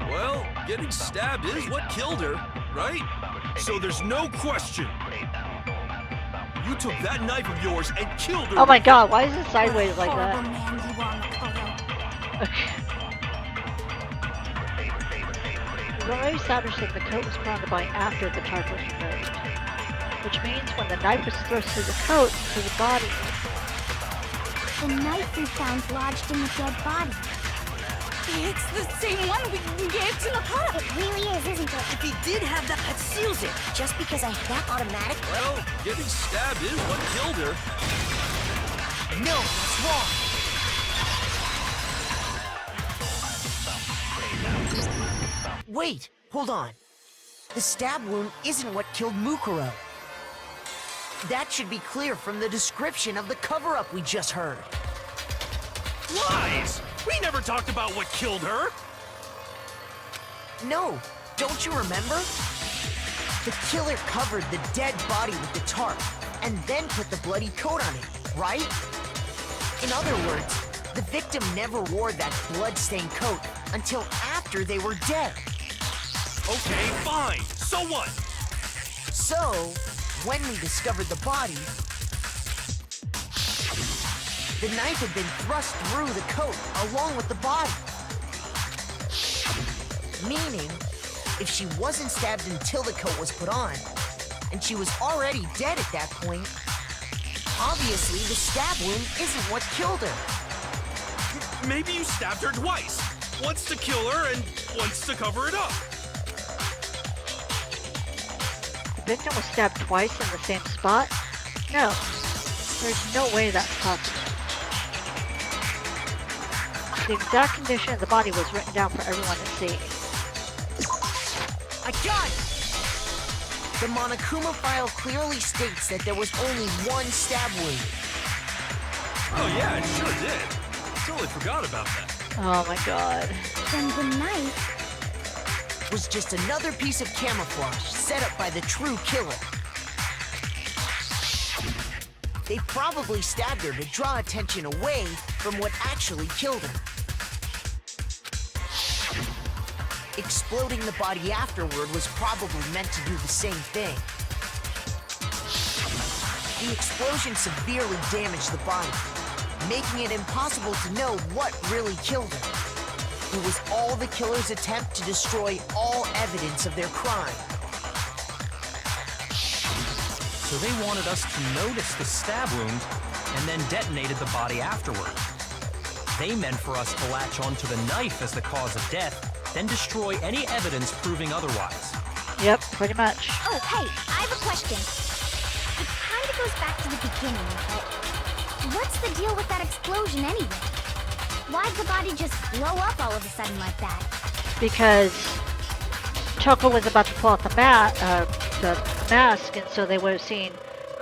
Well, getting stabbed is what killed her, right? So there's no question. You took that knife of yours and killed her. Oh my god, why is it sideways like Horrible that? man you are, Makoto. We've already established that the coat was put on the body after the tarp was removed. Which means when the knife was thrust through the coat to the body. The knife we found lodged in the dead body. It's the same one we gave to Makoto. It really is, isn't it? If he did have that seals it. Just because I that automatic? Well, getting stabbed is what killed her. No, that's wrong. Wait, hold on. The stab wound isn't what killed Mukuro. That should be clear from the description of the cover-up we just heard. Lies! We never talked about what killed her. No, don't you remember? The killer covered the dead body with the tarp and then put the bloody coat on it, right? In other words, the victim never wore that blood-stained coat until after they were dead. Okay, fine. So what? So, when we discovered the body, the knife had been thrust through the coat along with the body. Meaning, if she wasn't stabbed until the coat was put on, and she was already dead at that point, obviously the stab wound isn't what killed her. Maybe you stabbed her twice. Once to kill her and once to cover it up. The victim was stabbed twice in the same spot? No. There's no way that's possible. The exact condition of the body was written down for everyone to see. I got it! The Monokuma file clearly states that there was only one stab wound. Oh yeah, it sure did. Totally forgot about that. Oh my god. Then the knife... Was just another piece of camouflage set up by the true killer. They probably stabbed her to draw attention away from what actually killed her. Exploding the body afterward was probably meant to do the same thing. The explosion severely damaged the body, making it impossible to know what really killed her. It was all the killer's attempt to destroy all evidence of their crime. So they wanted us to notice the stab wound and then detonated the body afterward. They meant for us to latch onto the knife as the cause of death, then destroy any evidence proving otherwise. Yep, pretty much. Oh, hey, I have a question. It kind of goes back to the beginning, but what's the deal with that explosion anyway? Why'd the body just blow up all of a sudden like that? Because Choco was about to pull out the mask, and so they would have seen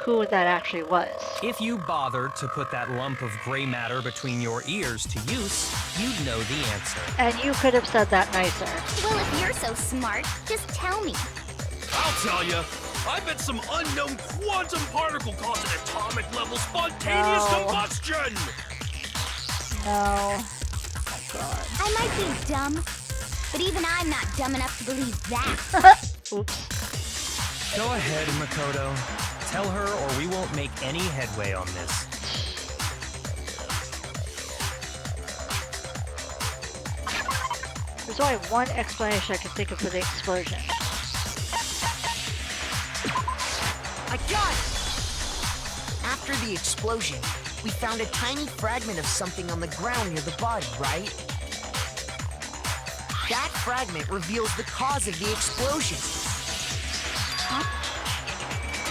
who that actually was. If you bothered to put that lump of gray matter between your ears to use, you'd know the answer. And you could have said that nicer. Well, if you're so smart, just tell me. I'll tell you. I bet some unknown quantum particle caused an atomic level spontaneous No. combustion! No. Oh god. I might be dumb, but even I'm not dumb enough to believe that. Oops. Go ahead, Makoto. Tell her or we won't make any headway on this. There's only one explanation I can think of for the explosion. I got it! After the explosion, we found a tiny fragment of something on the ground near the body, right? That fragment reveals the cause of the explosion.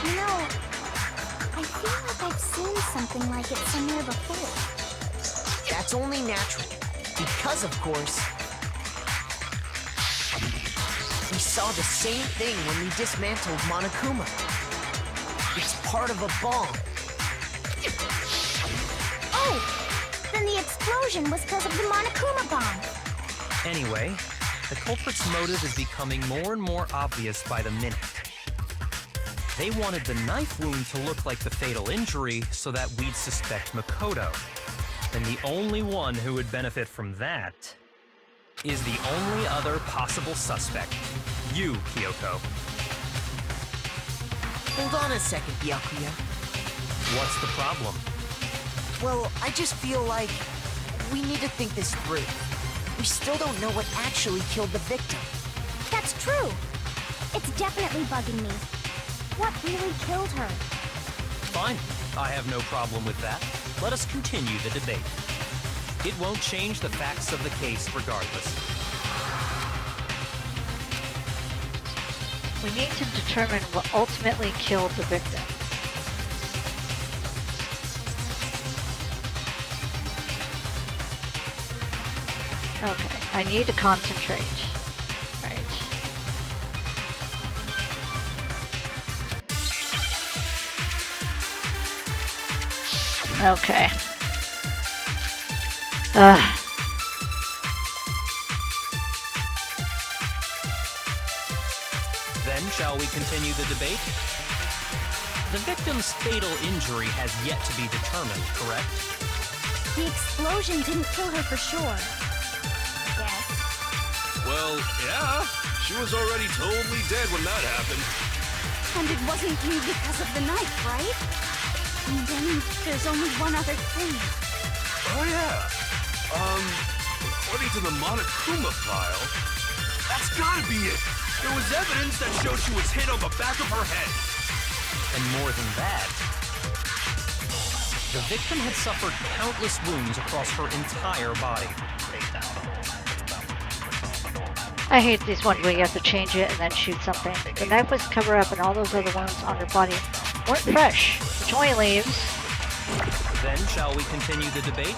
You know, I feel like I've seen something like it somewhere before. That's only natural, because of course, we saw the same thing when we dismantled Monokuma. It's part of a bomb. Oh! Then the explosion was because of the Monokuma bomb. Anyway, the culprit's motive is becoming more and more obvious by the minute. They wanted the knife wound to look like the fatal injury so that we'd suspect Makoto. And the only one who would benefit from that is the only other possible suspect. You, Kyoko. Hold on a second, Byakuya. What's the problem? Well, I just feel like we need to think this through. We still don't know what actually killed the victim. That's true. It's definitely bugging me. What really killed her? Fine. I have no problem with that. Let us continue the debate. It won't change the facts of the case regardless. We need to determine what ultimately killed the victim. Okay, I need to concentrate. Right. Okay. Then, shall we continue the debate? The victim's fatal injury has yet to be determined, correct? The explosion didn't kill her for sure. I guess. Well, yeah. She was already totally dead when that happened. And it wasn't because of the knife, right? And then there's only one other thing. Oh, yeah. According to the Monokuma file, that's gotta be it. There was evidence that showed she was hit on the back of her head. And more than that, the victim had suffered countless wounds across her entire body. I hate these ones where you have to change it and then shoot something. The knife was covered up and all those other wounds on her body weren't fresh, which only leaves... Then, shall we continue the debate?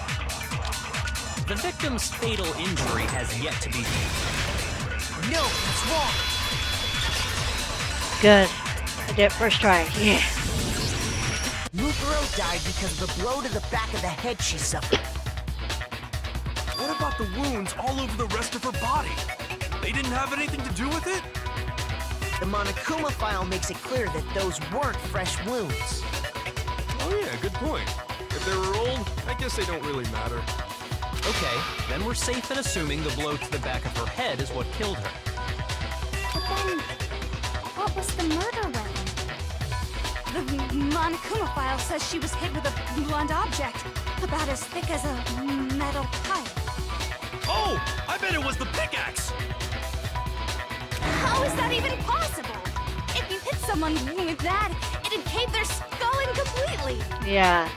The victim's fatal injury has yet to be determined. No, it's wrong. Good. I did it first try. Yeah. Mukuro died because of the blow to the back of the head she suffered. What about the wounds all over the rest of her body? They didn't have anything to do with it? The Monokuma file makes it clear that those weren't fresh wounds. Oh yeah, good point. If they were old, I guess they don't really matter. Okay, then we're safe in assuming the blow to the back of her head is what killed her. But then, what was the murder weapon? The Monokuma file says she was hit with a blunt object, about as thick as a metal pipe. Oh, I bet it was the pickaxe! How is that even possible? If you hit someone with that, it'd cave their skull in completely. Yeah.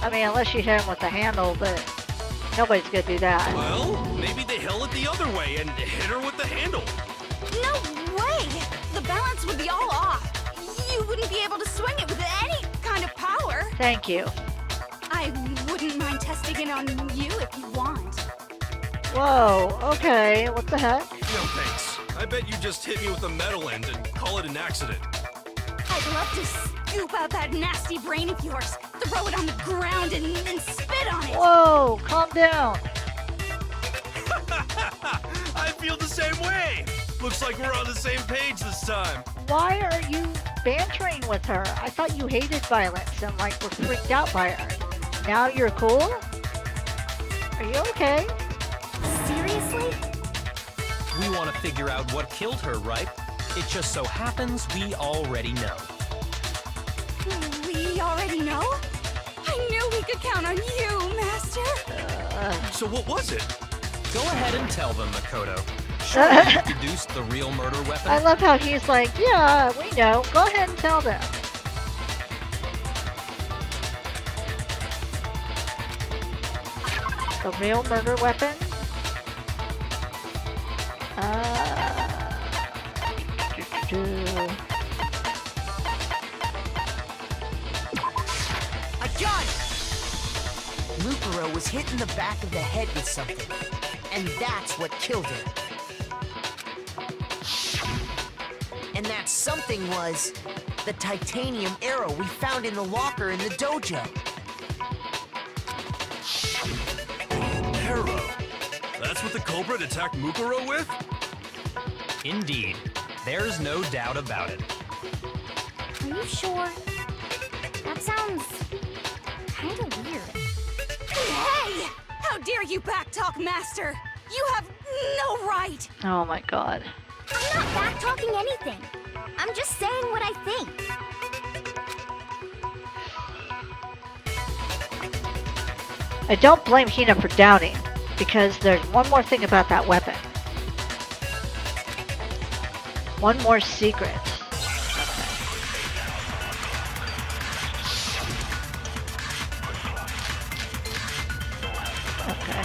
I mean, unless you hit him with the handle, but nobody's gonna do that. Well, maybe they held it the other way and hit her with the handle. No way! The balance would be all off. You wouldn't be able to swing it with any kind of power. Thank you. I wouldn't mind testing it on you if you want. Whoa, okay, what the heck? No thanks. I bet you just hit me with a metal end and call it an accident. I'd love to scoop out that nasty brain of yours, throw it on the ground, and spit on it. Whoa, calm down. I feel the same way. Looks like we're on the same page this time. Why are you bantering with her? I thought you hated violence and like were freaked out by her. Now you're cool? Are you okay? Seriously? We want to figure out what killed her, right? It just so happens we already know. We already know? I knew we could count on you, Master. So what was it? Go ahead and tell them, Makoto. Sure, you deduced the real murder weapon. I love how he's like, yeah, we know. Go ahead and tell them. The real murder weapon? I got it! Mukuro was hit in the back of the head with something, and that's what killed her. And that something was the titanium arrow we found in the locker in the dojo. Arrow. That's what the culprit attacked Mukuro with? Indeed. There's no doubt about it. Are you sure? That sounds kind of weird. Hey! How dare you backtalk, Master? You have no right! Oh my god. I'm not backtalking anything. I'm just saying what I think. I don't blame Hina for doubting, because there's one more thing about that weapon. One more secret. Okay.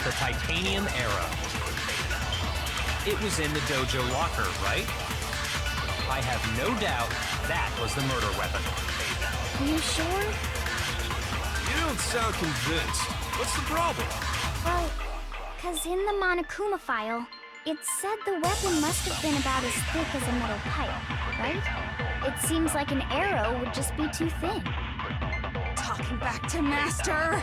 The titanium arrow. It was in the dojo locker, right? I have no doubt that was the murder weapon. Are you sure? You don't sound convinced. What's the problem? Well, because in the Monokuma file, it said the weapon must have been about as thick as a metal pipe, right? It seems like an arrow would just be too thin. Talking back to Master!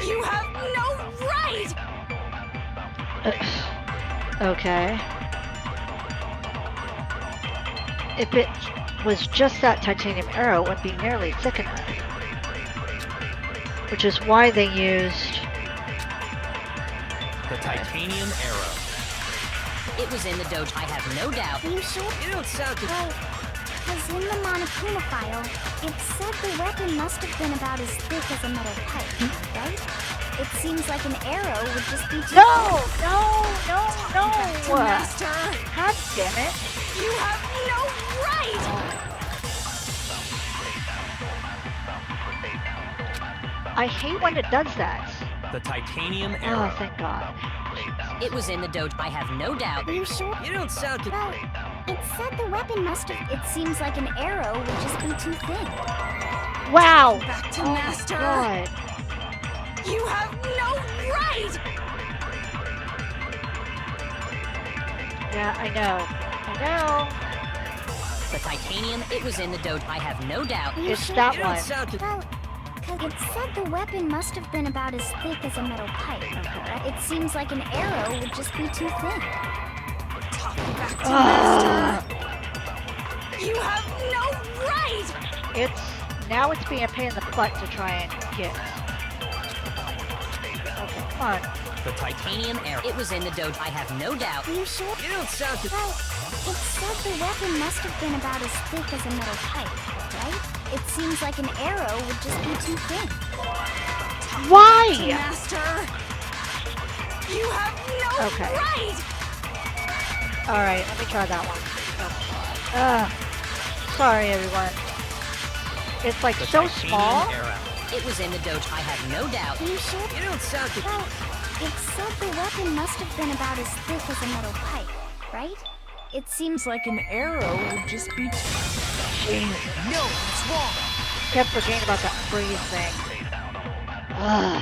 You have no right! Okay. If it was just that titanium arrow, it wouldn't be nearly thick enough. Which is why they used The titanium arrow. It was in the dojo, I have no doubt. Are you sure? You don't sound Well, because in the Monokuma file, it said the weapon must have been about as thick as a metal pipe, right? It seems like an arrow would just be too No! thin. No! Master! God damn it! You have no right! I hate when it does that. The titanium arrow. Oh, thank God. It was in the dojo, I have no doubt. Are you sure? You don't sound Well, it said the weapon must have... It seems like an arrow would just be too thin. Wow! Back to Oh Master! my God. You have no right! Yeah, I know. The titanium, it was in the dojo, I have no doubt. Are you It's sure? that You don't one. sound Well, because it said the weapon must have been about as thick as a metal pipe. It seems like an arrow would just be too thin. Talking back to Master! You have no right! Now it's being a pain in the butt to try and get. Okay, come on. The titanium arrow, it was in the dojo, I have no doubt. Are you sure? You don't sound Well, it said the weapon must have been about as thick as a metal pipe, right? It seems like an arrow would just be too thin. Why? Master! You have no Okay. right! Alright, let me try that one. Oh, sorry, everyone. It's like The so titanium small. arrow. It was in the dojo, I have no doubt. Are you sure? You don't sound Well, it said the weapon must have been about as thick as a metal pipe, right? It seems like an arrow would just be Jeez, No, it's wrong. kept forgetting about that freeze thing. Ugh.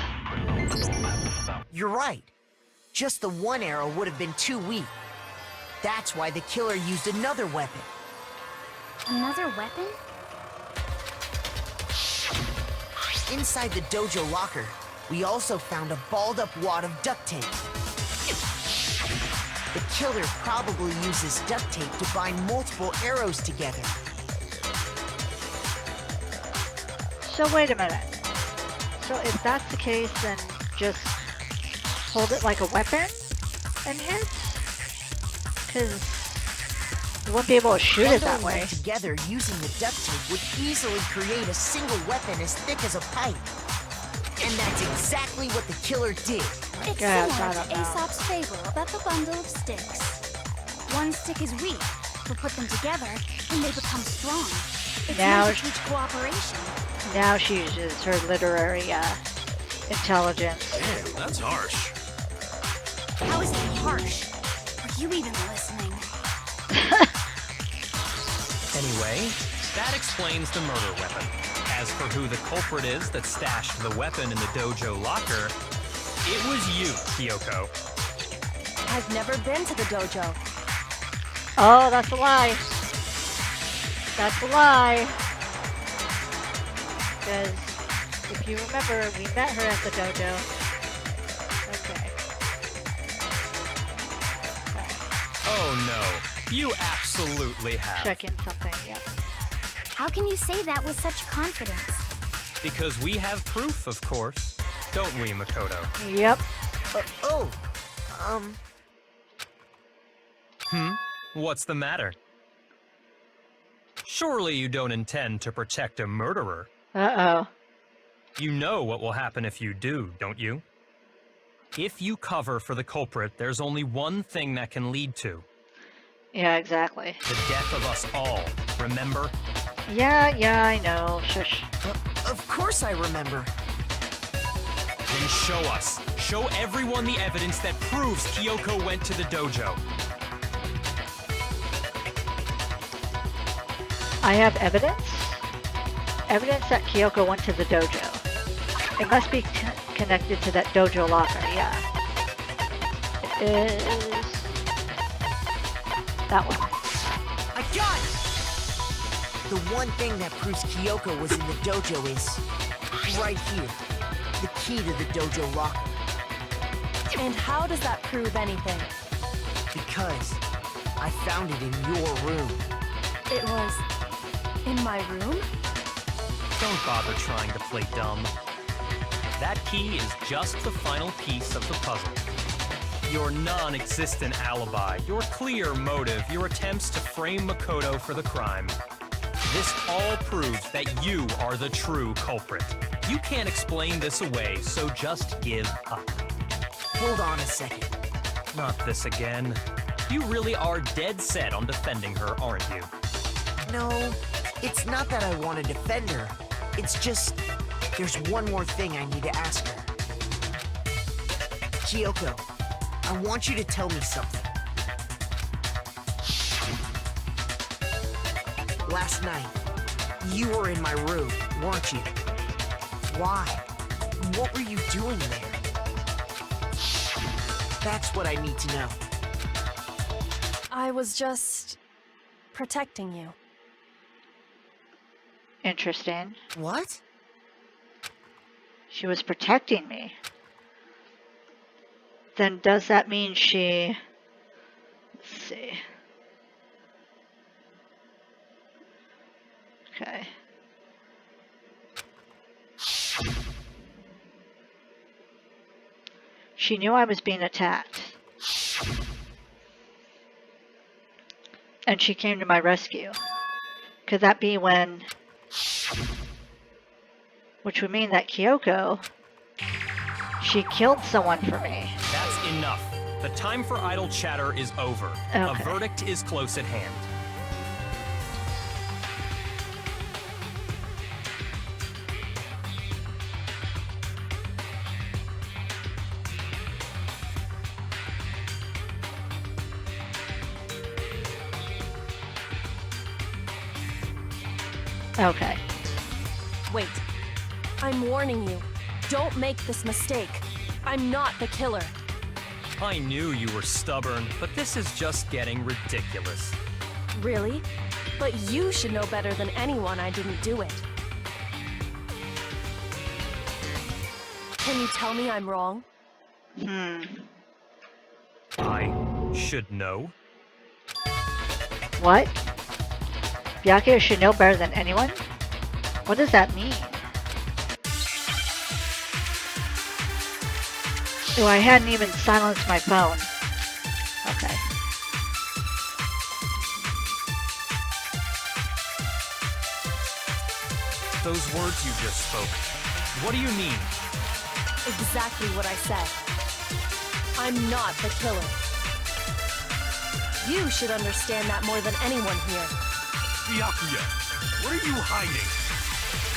You're right. Just the one arrow would have been too weak. That's why the killer used another weapon. Another weapon? Inside the dojo locker, we also found a balled-up wad of duct tape. The killer probably uses duct tape to bind multiple arrows together. So wait a minute. So if that's the case, then just hold it like a weapon and hit? Because you wouldn't be able to shoot it that way. Together using the duct tape would easily create a single weapon as thick as a pipe. And that's exactly what the killer did. It's Yes, similar I to don't know. Aesop's fable about the bundle of sticks. One stick is weak, but put them together and they become strong. It's Now meant to teach cooperation. Now she uses her literary intelligence. Man, that's harsh. How is that harsh? Are you even listening? Anyway, that explains the murder weapon. As for who the culprit is that stashed the weapon in the dojo locker, it was you, Kyoko. I've never been to the dojo. Oh, that's a lie. That's a lie. Because if you remember, we met her at the dojo. Okay. Oh no, you absolutely have. Check in something, yep. How can you say that with such confidence? Because we have proof, of course. Don't we, Makoto? Yep. What's the matter? Surely you don't intend to protect a murderer. Uh-oh. You know what will happen if you do, don't you? If you cover for the culprit, there's only one thing that can lead to. Yeah, exactly. The death of us all, remember? Yeah, I know. Shush. Of course I remember. Then show us. Show everyone the evidence that proves Kyoko went to the dojo. I have evidence? Evidence that Kyoko went to the dojo. It must be connected to that dojo locker, yeah. It is... that one. I got it! The one thing that proves Kyoko was in the dojo is right here. The key to the dojo locker. And how does that prove anything? Because I found it in your room. It was in my room? Don't bother trying to play dumb. That key is just the final piece of the puzzle. Your non-existent alibi, your clear motive, your attempts to frame Makoto for the crime. This all proves that you are the true culprit. You can't explain this away, so just give up. Hold on a second. Not this again. You really are dead set on defending her, aren't you? No, it's not that I want to defend her. It's just, there's one more thing I need to ask her. Kyoko, I want you to tell me something. Last night, you were in my room, weren't you? Why? What were you doing there? That's what I need to know. I was just protecting you. Interesting. What? She was protecting me. Then does that mean she... Let's see. Okay. She knew I was being attacked. And she came to my rescue. Could that be when... Which would mean that Kyoko... She killed someone for me. That's enough. The time for idle chatter is over. A Okay. verdict is close at hand. Okay. Wait. I'm warning you. Don't make this mistake. I'm not the killer. I knew you were stubborn, but this is just getting ridiculous. Really? But you should know better than anyone I didn't do it. Can you tell me I'm wrong? I should know? What? Byakuya should know better than anyone? What does that mean? Oh, I hadn't even silenced my phone. Okay. Those words you just spoke, what do you mean? Exactly what I said. I'm not the killer. You should understand that more than anyone here. Byakuya, what are you hiding?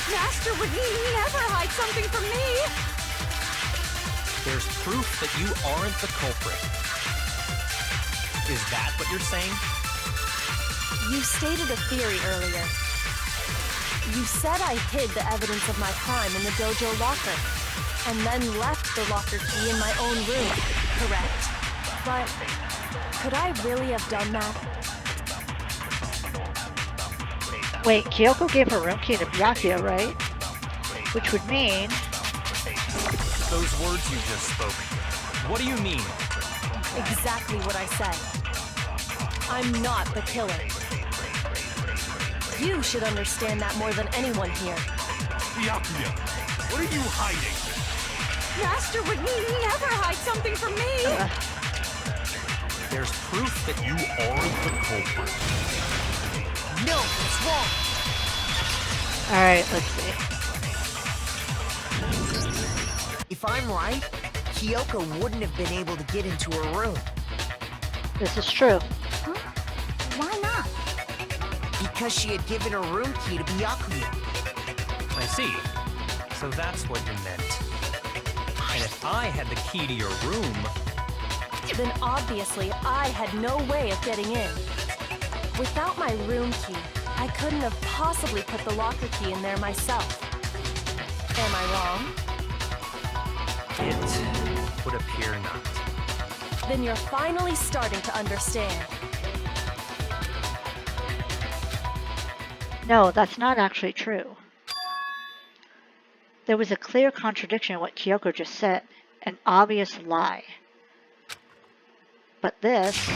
Master would never hide something from me! There's proof that you aren't the culprit. Is that what you're saying? You stated a theory earlier. You said I hid the evidence of my crime in the dojo locker, and then left the locker key in my own room, correct? But could I really have done that? Wait, Kyoko gave her room key to Byakuya, right? Which would mean... Those words you just spoke, what do you mean? Exactly what I said. I'm not the killer. You should understand that more than anyone here. Byakuya, what are you hiding? Master would never hide something from me! There's proof that you aren't the culprit. No, it's wrong. Alright, let's see. If I'm right, Kyoko wouldn't have been able to get into her room. This is true. Huh? Why not? Because she had given her room key to Byakuya. I see. So that's what you meant. And if I had the key to your room... Then obviously I had no way of getting in. Without my room key, I couldn't have possibly put the locker key in there myself. Am I wrong? It would appear not. Then you're finally starting to understand. No, that's not actually true. There was a clear contradiction in what Kyoko just said. An obvious lie. But this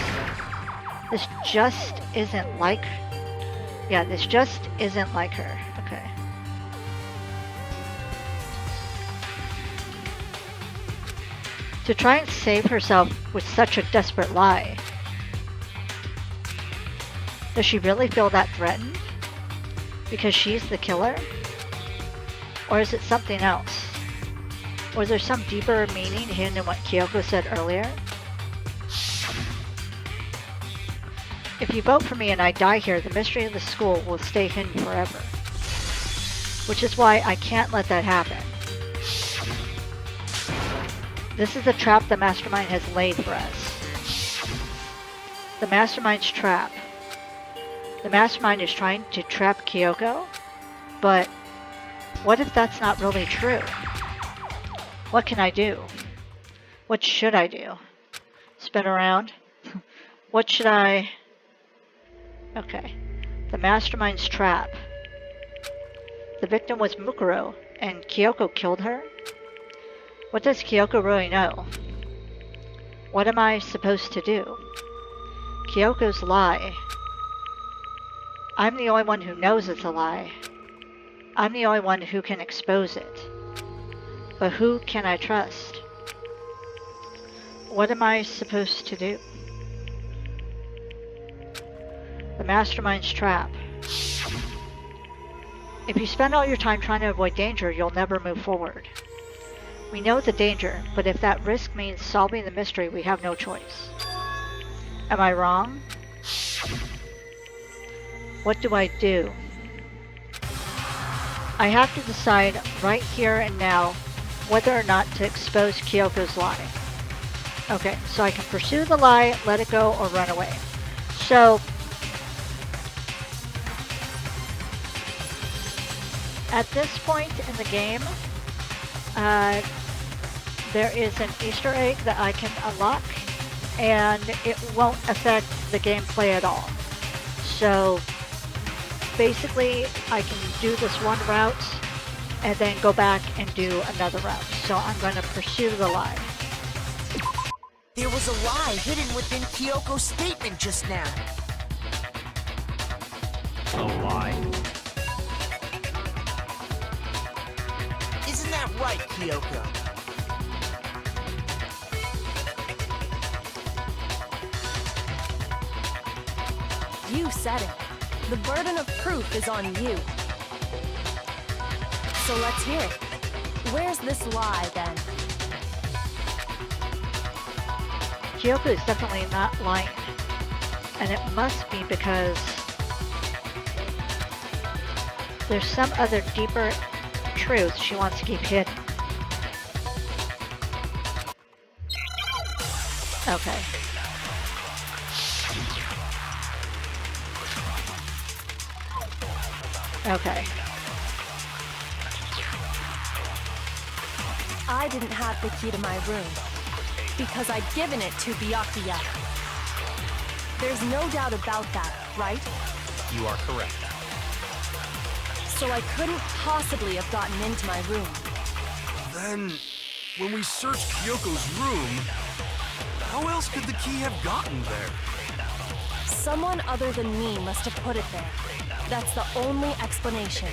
just isn't like... Yeah, this just isn't like her. Okay. To try and save herself with such a desperate lie. Does she really feel that threatened? Because she's the killer? Or is it something else? Or is there some deeper meaning hidden in what Kyoko said earlier? If you vote for me and I die here, the mystery of the school will stay hidden forever. Which is why I can't let that happen. This is the trap the Mastermind has laid for us. The Mastermind's trap. The Mastermind is trying to trap Kyoko? But what if that's not really true? What can I do? What should I do? Spin around? What should I... Okay. The Mastermind's trap. The victim was Mukuro, and Kyoko killed her? What does Kyoko really know? What am I supposed to do? Kyoko's lie. I'm the only one who knows it's a lie. I'm the only one who can expose it. But who can I trust? What am I supposed to do? The Mastermind's trap. If you spend all your time trying to avoid danger, you'll never move forward. We know the danger, but if that risk means solving the mystery, we have no choice. Am I wrong? What do I do? I have to decide right here and now whether or not to expose Kyoko's lie. Okay, so I can pursue the lie, let it go, or run away. So, at this point in the game, there is an Easter egg that I can unlock, and it won't affect the gameplay at all. So basically, I can do this one route and then go back and do another route. So I'm going to pursue the lie. There was a lie hidden within Kyoko's statement just now. A lie? Isn't that right, Kyoko? You said it. The burden of proof is on you. So let's hear it. Where's this lie, then? Kyoko is definitely not lying. And it must be because there's some other deeper truth she wants to keep hidden. Okay. Okay. I didn't have the key to my room because I'd given it to Byakuya. There's no doubt about that, right? You are correct. So I couldn't possibly have gotten into my room. Then, when we searched Kyoko's room, how else could the key have gotten there? Someone other than me must have put it there. That's the only explanation.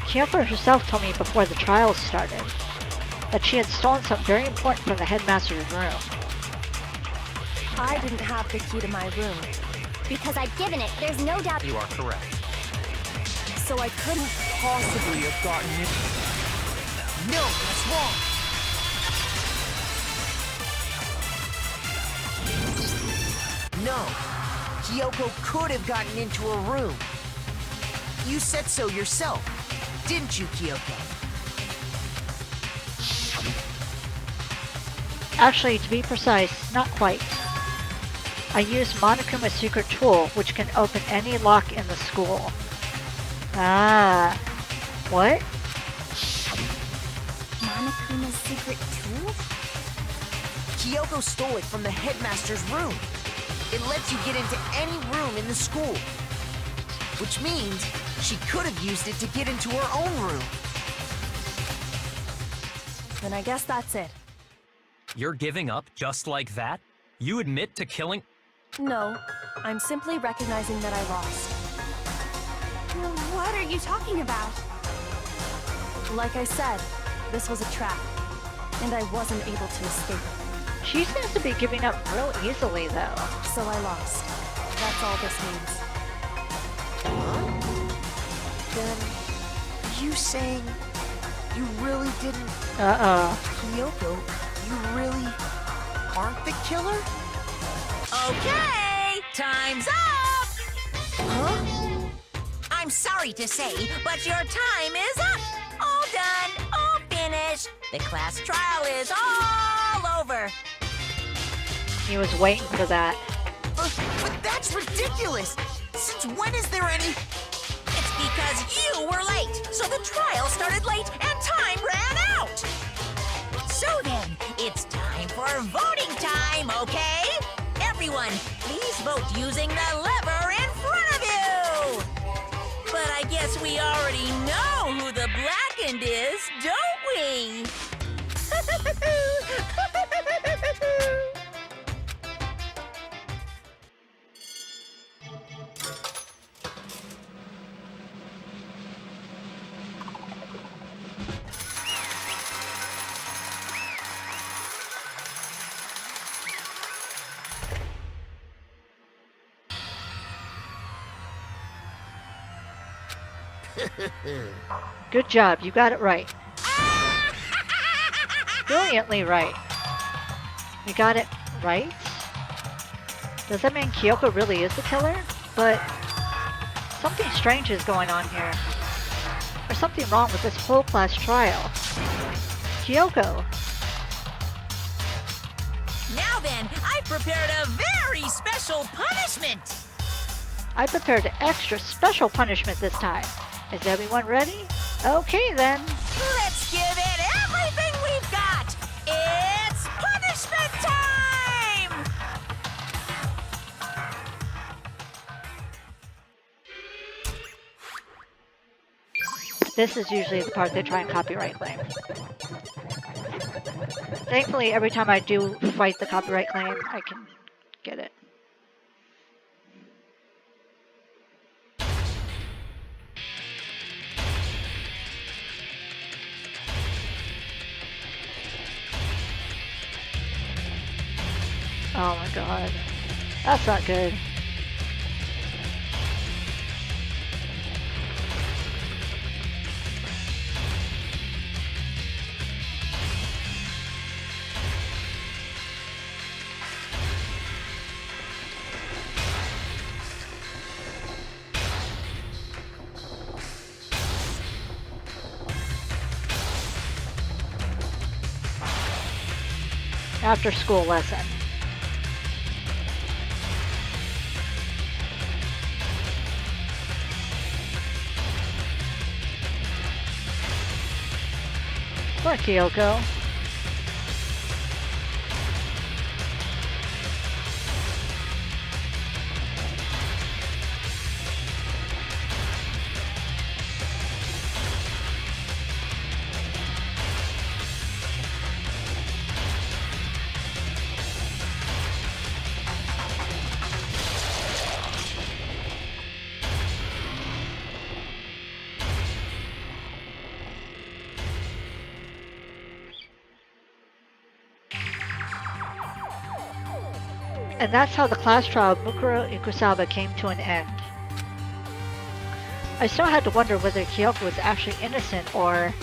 Kyoko herself told me before the trials started that she had stolen something very important from the headmaster's room. I didn't have the key to my room, Because I'd given it, there's no doubt. You are correct. so I couldn't possibly have gotten it. No, that's wrong. No, Kyoko could have gotten into her room. You said so yourself, didn't you, Kyoko? Actually, to be precise, not quite. I used Monokuma's secret tool, which can open any lock in the school. Ah. What? Monokuma's secret tool? Kyoko stole it from the headmaster's room. It lets you get into any room in the school. Which means she could have used it to get into her own room. Then I guess that's it. You're giving up just like that? You admit to killing... No, I'm simply recognizing that I lost. What are you talking about? Like I said, this was a trap, and I wasn't able to escape it. She seems to be giving up real easily, though. So I lost. That's all this means. Then, are you saying you really didn't... Kyoko, you really aren't the killer? Okay, time's up! Huh? I'm sorry to say, but your time is up! All done, all finished. The class trial is all over. He was waiting for that. But that's ridiculous! Since when is there any... It's because you were late, so the trial started late and time ran out. So then, it's time for voting time, okay? Everyone, please vote using the lever in front of you! But I guess we already know who the blackened is, don't we? Good job, you got it right. Brilliantly right. You got it right? Does that mean Kyoko really is the killer? But something strange is going on here. There's something wrong with this whole class trial. Kyoko! Now then, I prepared a very special punishment! I prepared an extra special punishment this time. Is everyone ready? Okay then. Let's give it This is usually the part they try and copyright claim. Thankfully, every time I do fight the copyright claim, I can get it. Oh my god. That's not good. After school lesson. Poor Kyoko. And that's how the class trial of Mukuro Ikusaba came to an end. I still had to wonder whether Kyoko was actually innocent or,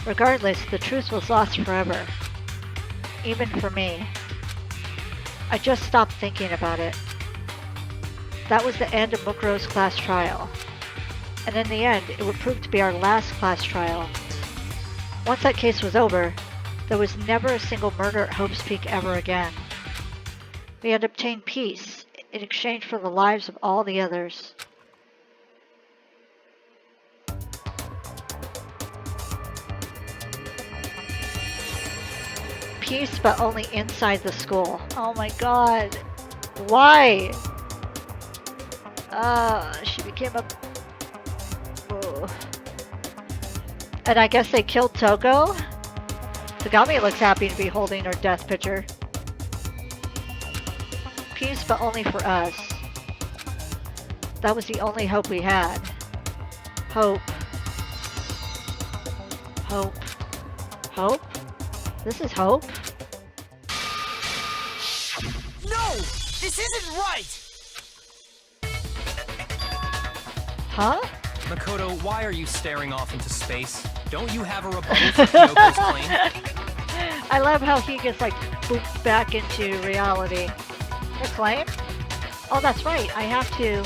regardless, the truth was lost forever. Even for me. I just stopped thinking about it. That was the end of Mukuro's class trial. And in the end, it would prove to be our last class trial. Once that case was over, there was never a single murder at Hope's Peak ever again. We had obtained peace in exchange for the lives of all the others. Peace, but only inside the school. Oh my god. Why? She became a... Oh. And I guess they killed Toko? Tagami looks happy to be holding her death picture. Peace, but only for us. That was the only hope we had. Hope. Hope. Hope? This is hope? No! This isn't right! Huh? Makoto, why are you staring off into space? Don't you have a rebuttal for Kyoko's claim? I love how he gets like booped back into reality. Her claim? Oh, that's right. I have to...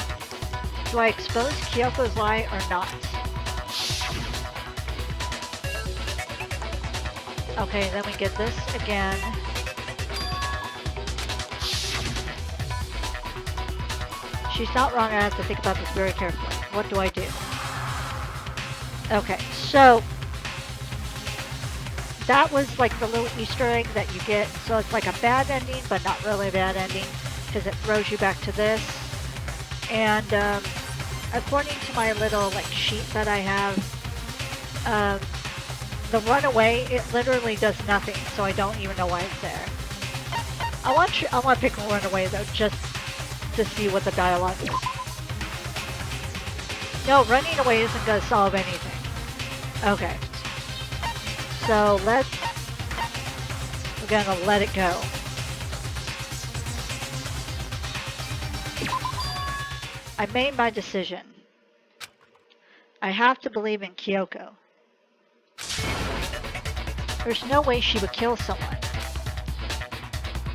Do I expose Kyoko's lie or not? Okay, then we get this again. She's not wrong. I have to think about this very carefully. What do I do? Okay, so... That was like the little Easter egg that you get. So it's like a bad ending, but not really a bad ending, because it throws you back to this. And according to my little like sheet that I have, the runaway, it literally does nothing, so I don't even know why it's there. I want to pick runaway though, just to see what the dialogue is. No, running away isn't going to solve anything. Okay. So we're gonna let it go. I made my decision. I have to believe in Kyoko. There's no way she would kill someone.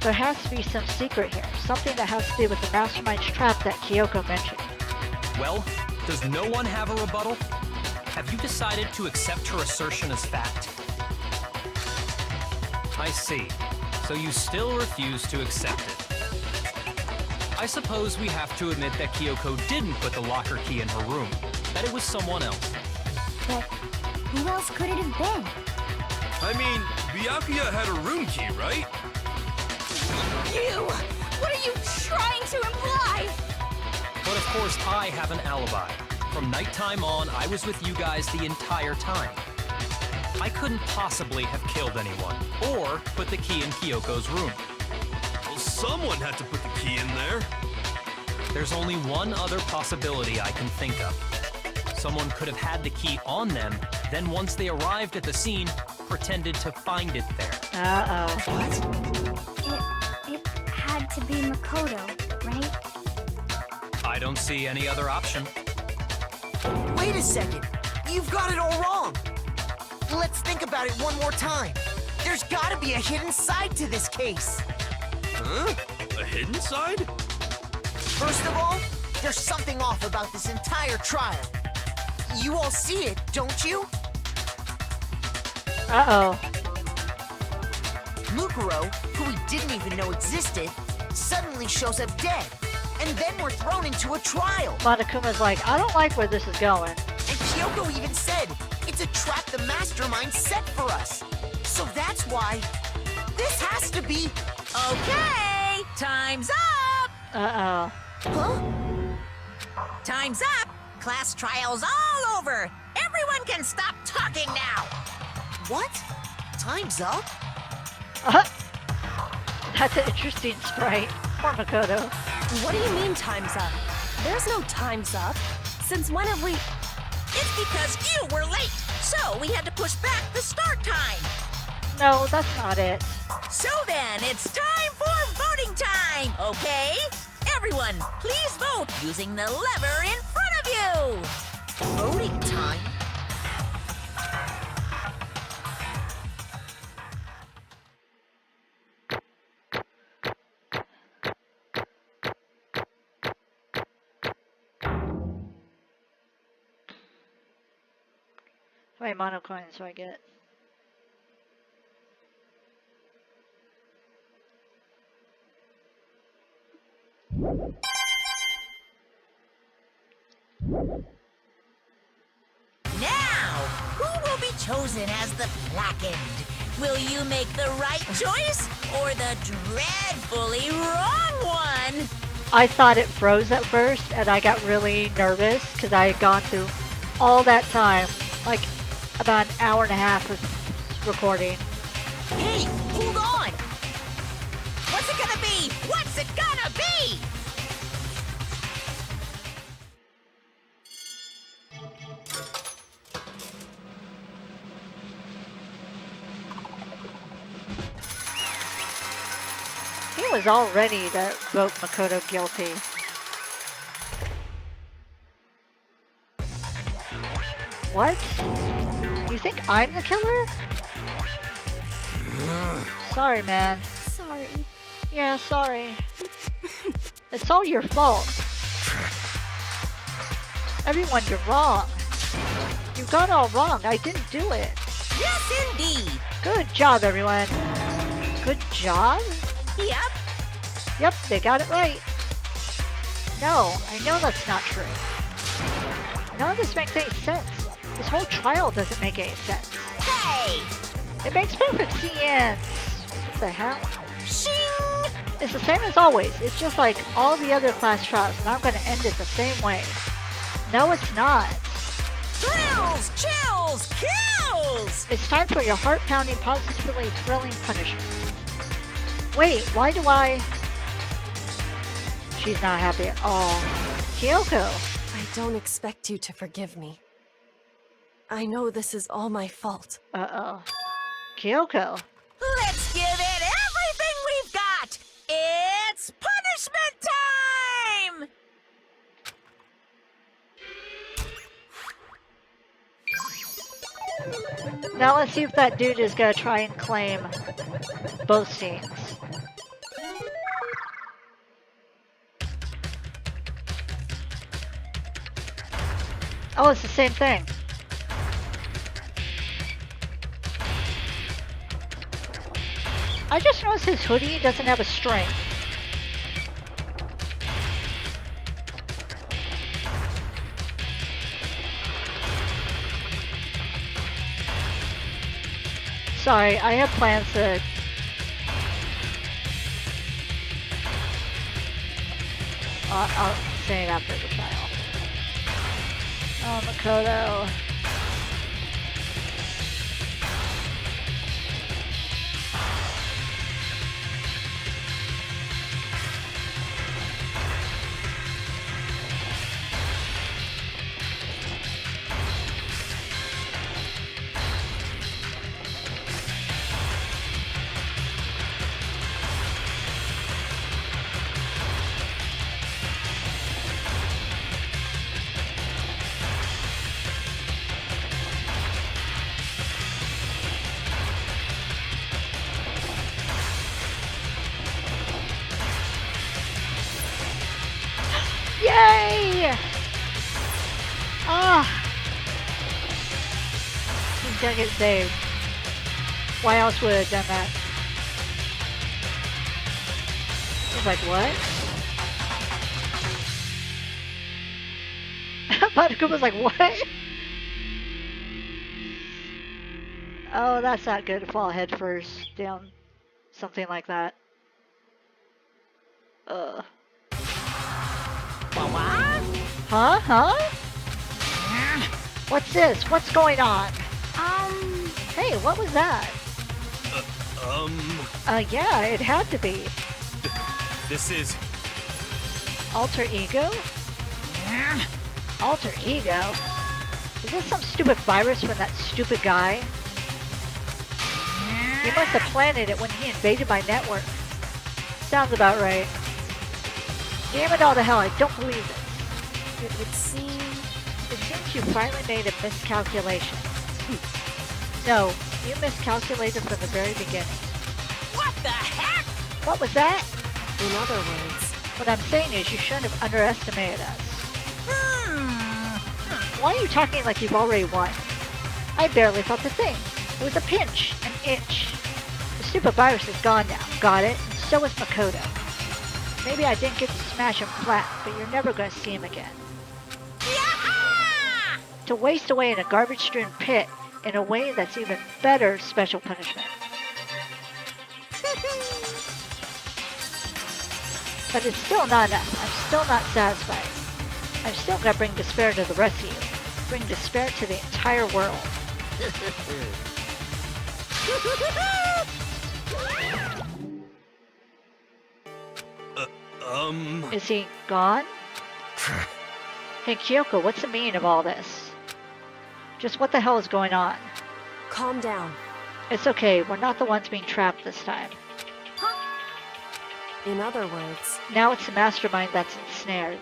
There has to be some secret here, something that has to do with the mastermind's trap that Kyoko mentioned. Well, does no one have a rebuttal? Have you decided to accept her assertion as fact? I see. So you still refuse to accept it. I suppose we have to admit that Kyoko didn't put the locker key in her room, that it was someone else. But who else could it have been? I mean, Byakuya had a room key, right? You! What are you trying to imply? But of course I have an alibi. From nighttime on, I was with you guys the entire time. I couldn't possibly have killed anyone, or put the key in Kyoko's room. Well, someone had to put the key in there. There's only one other possibility I can think of. Someone could have had the key on them, then once they arrived at the scene, pretended to find it there. Uh-oh. It had to be Makoto, right? I don't see any other option. Wait a second. You've got it all wrong. Let's think about it one more time. There's gotta be a hidden side to this case. Huh? A hidden side? First of all, there's something off about this entire trial. You all see it, don't you? Uh-oh. Mukuro, who we didn't even know existed, suddenly shows up dead. And then we're thrown into a trial. Monokuma's like, I don't like where this is going. And Kyoko even said, it's a trap the mastermind set for us. So that's why this has to be... Okay, time's up! Uh-oh. Huh? Time's up! Class trial's all over! Everyone can stop talking now! What? Time's up? That's an interesting sprite. Poor Makoto. What do you mean time's up? There's no time's up. Since when have we... It's because you were late, so we had to push back the start time. No, that's not it. So then, it's time for voting time, okay? Everyone, please vote using the lever in front of you. Voting time? How many mono coins do I get? Now, who will be chosen as the blackened? Will you make the right choice or the dreadfully wrong one? I thought it froze at first, and I got really nervous because I had gone through all that time, like about an hour and a half of recording. Hey, hold on! What's it gonna be? What's it gonna be? He was all ready to vote Makoto guilty. What? You think I'm the killer? Sorry, man. Sorry. Yeah, sorry. It's all your fault. Everyone, you're wrong. You got it all wrong. I didn't do it. Yes, indeed. Good job, everyone. Good job? Yep. Yep, they got it right. No, I know that's not true. None of this makes any sense. This whole trial doesn't make any sense. Hey! It makes perfect sense. What the hell? Shing! It's the same as always. It's just like all the other class trials, and I'm going to end it the same way. No, it's not. Thrills, chills, kills! It's time for your heart-pounding, positively thrilling punishment. Wait, why do I... She's not happy at all. Kyoko! I don't expect you to forgive me. I know this is all my fault. Uh-oh. Kyoko! Let's give it everything we've got! It's punishment time! Now let's see if that dude is gonna try and claim both scenes. Oh, it's the same thing. I just noticed his hoodie doesn't have a string. Sorry, I have plans to... I'll say it after the trial. Oh, Makoto. Yay! Ah! He's gonna get saved. Why else would I have done that? He's like, what? Buttercup was like, what? Oh, that's not good to fall head first down something like that. Ugh. Huh? Huh? What's this? What's going on? Hey, what was that? Yeah, it had to be. This is... Alter ego? Alter ego? Is this some stupid virus from that stupid guy? He must have planted it when he invaded my network. Sounds about right. Damn it all to hell, I don't believe this. It would seem... It seems you finally made a miscalculation. No, you miscalculated from the very beginning. What the heck? What was that? In other words, What I'm saying is you shouldn't have underestimated us. Why are you talking like you've already won? I barely felt a thing. It was a pinch, an itch. The stupid virus is gone now. Got it? And so is Makoto. Maybe I didn't get to smash him flat, but you're never going to see him again. Yaha! To waste away in a garbage-strewn pit in a way that's even better special punishment. But it's still not enough. I'm still not satisfied. I'm still going to bring despair to the rest of you. Bring despair to the entire world. Is he gone? Hey Kyoko, what's the meaning of all this? Just what the hell is going on? calm down. It's okay, we're not the ones being trapped this time. In other words, Now it's the mastermind that's ensnared.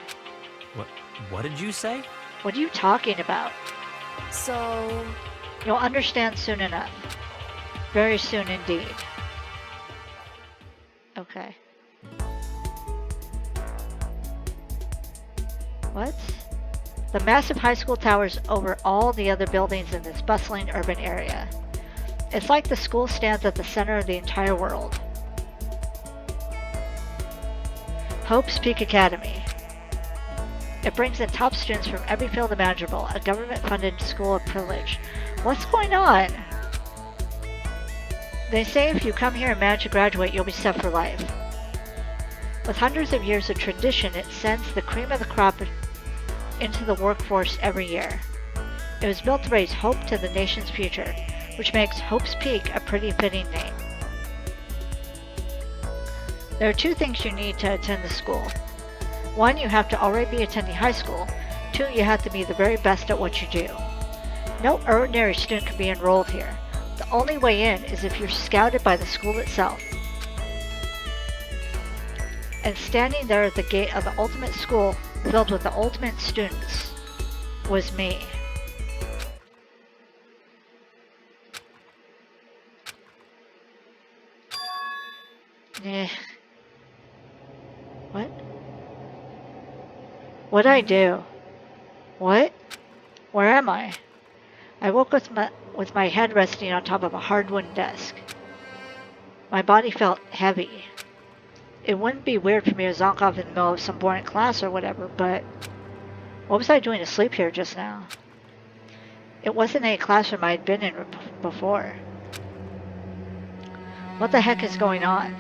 What did you say? What are you talking about? so... You'll understand soon enough. Very soon indeed. Okay. What? The massive high school towers over all the other buildings in this bustling urban area. It's like the school stands at the center of the entire world. Hope's Peak Academy. It brings in top students from every field imaginable, a government-funded school of privilege. What's going on? They say if you come here and manage to graduate, you'll be set for life. With hundreds of years of tradition, it sends the cream of the crop into the workforce every year. It was built to raise hope to the nation's future, which makes Hope's Peak a pretty fitting name. There are two things you need to attend the school. One, you have to already be attending high school. Two, you have to be the very best at what you do. No ordinary student can be enrolled here. The only way in is if you're scouted by the school itself. And standing there at the gate of the ultimate school, filled with the ultimate students, was me. Eh. What? What'd I do? What? Where am I? I woke with my head resting on top of a hard wooden desk. My body felt heavy. It wouldn't be weird for me to zonk off in the middle of some boring class or whatever, but what was I doing asleep here just now? It wasn't any classroom I had been in before. What the heck is going on?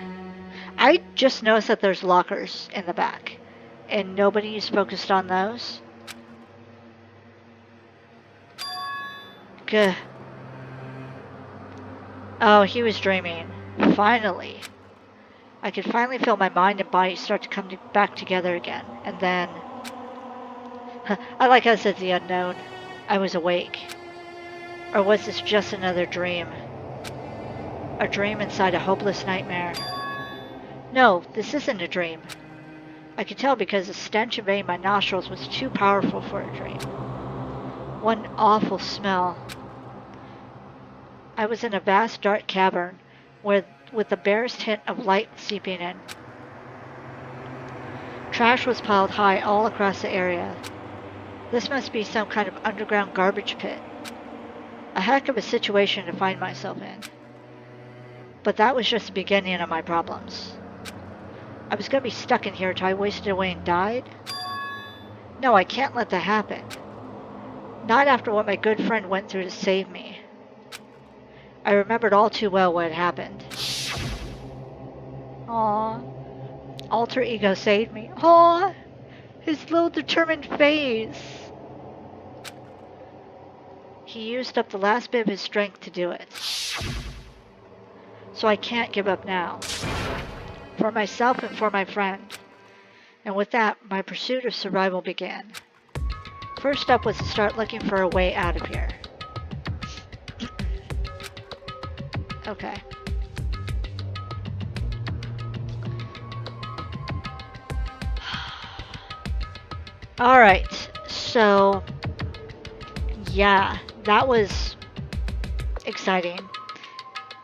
I just noticed that there's lockers in the back, and nobody's focused on those. Gah. Oh, he was dreaming. Finally. I could finally feel my mind and body start to come back together again. And then... I like how it says the unknown. I was awake. Or was this just another dream? A dream inside a hopeless nightmare? No, this isn't a dream. I could tell because the stench invading my nostrils was too powerful for a dream. One awful smell. I was in a vast dark cavern with the barest hint of light seeping in. Trash was piled high all across the area. This must be some kind of underground garbage pit. A heck of a situation to find myself in. But that was just the beginning of my problems. I was going to be stuck in here until I wasted away and died? No, I can't let that happen. Not after what my good friend went through to save me. I remembered all too well what had happened. Aww. Alter ego saved me. Aww. His little determined face. He used up the last bit of his strength to do it. So I can't give up now. For myself and for my friend. And with that, my pursuit of survival began. First step was to start looking for a way out of here. Okay. Alright, so yeah, that was exciting.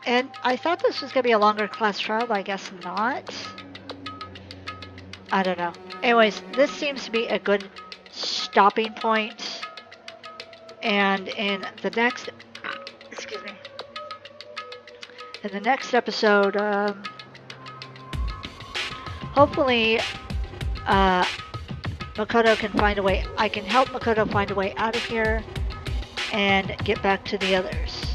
And I thought this was going to be a longer class trial, but I guess not. I don't know. Anyways, this seems to be a good stopping point. And in the next... excuse me. In the next episode, hopefully, Makoto can find a way... I can help Makoto find a way out of here and get back to the others.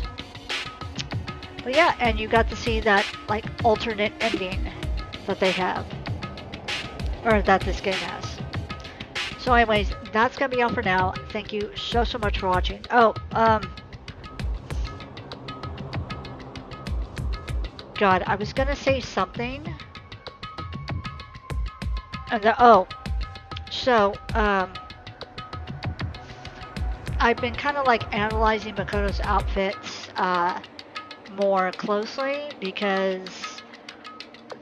But yeah, and you got to see that, like, alternate ending that they have. Or that this game has. So anyways, that's gonna be all for now. Thank you so much for watching. Oh, God, I was gonna say something. And I've been kind of like analyzing Makoto's outfits more closely because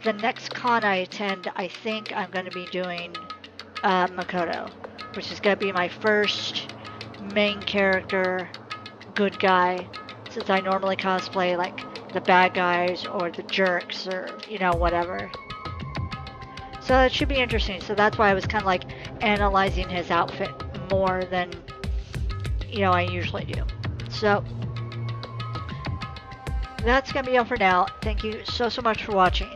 the next con I attend, I think I'm going to be doing Makoto, which is going to be my first main character good guy, since I normally cosplay like the bad guys or the jerks or, you know, whatever. So it should be interesting. So that's why I was kind of like analyzing his outfit more than, you know, I usually do. So that's going to be all for now. Thank you so much for watching.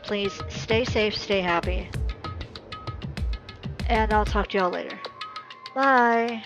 Please stay safe, stay happy. And I'll talk to y'all later. Bye.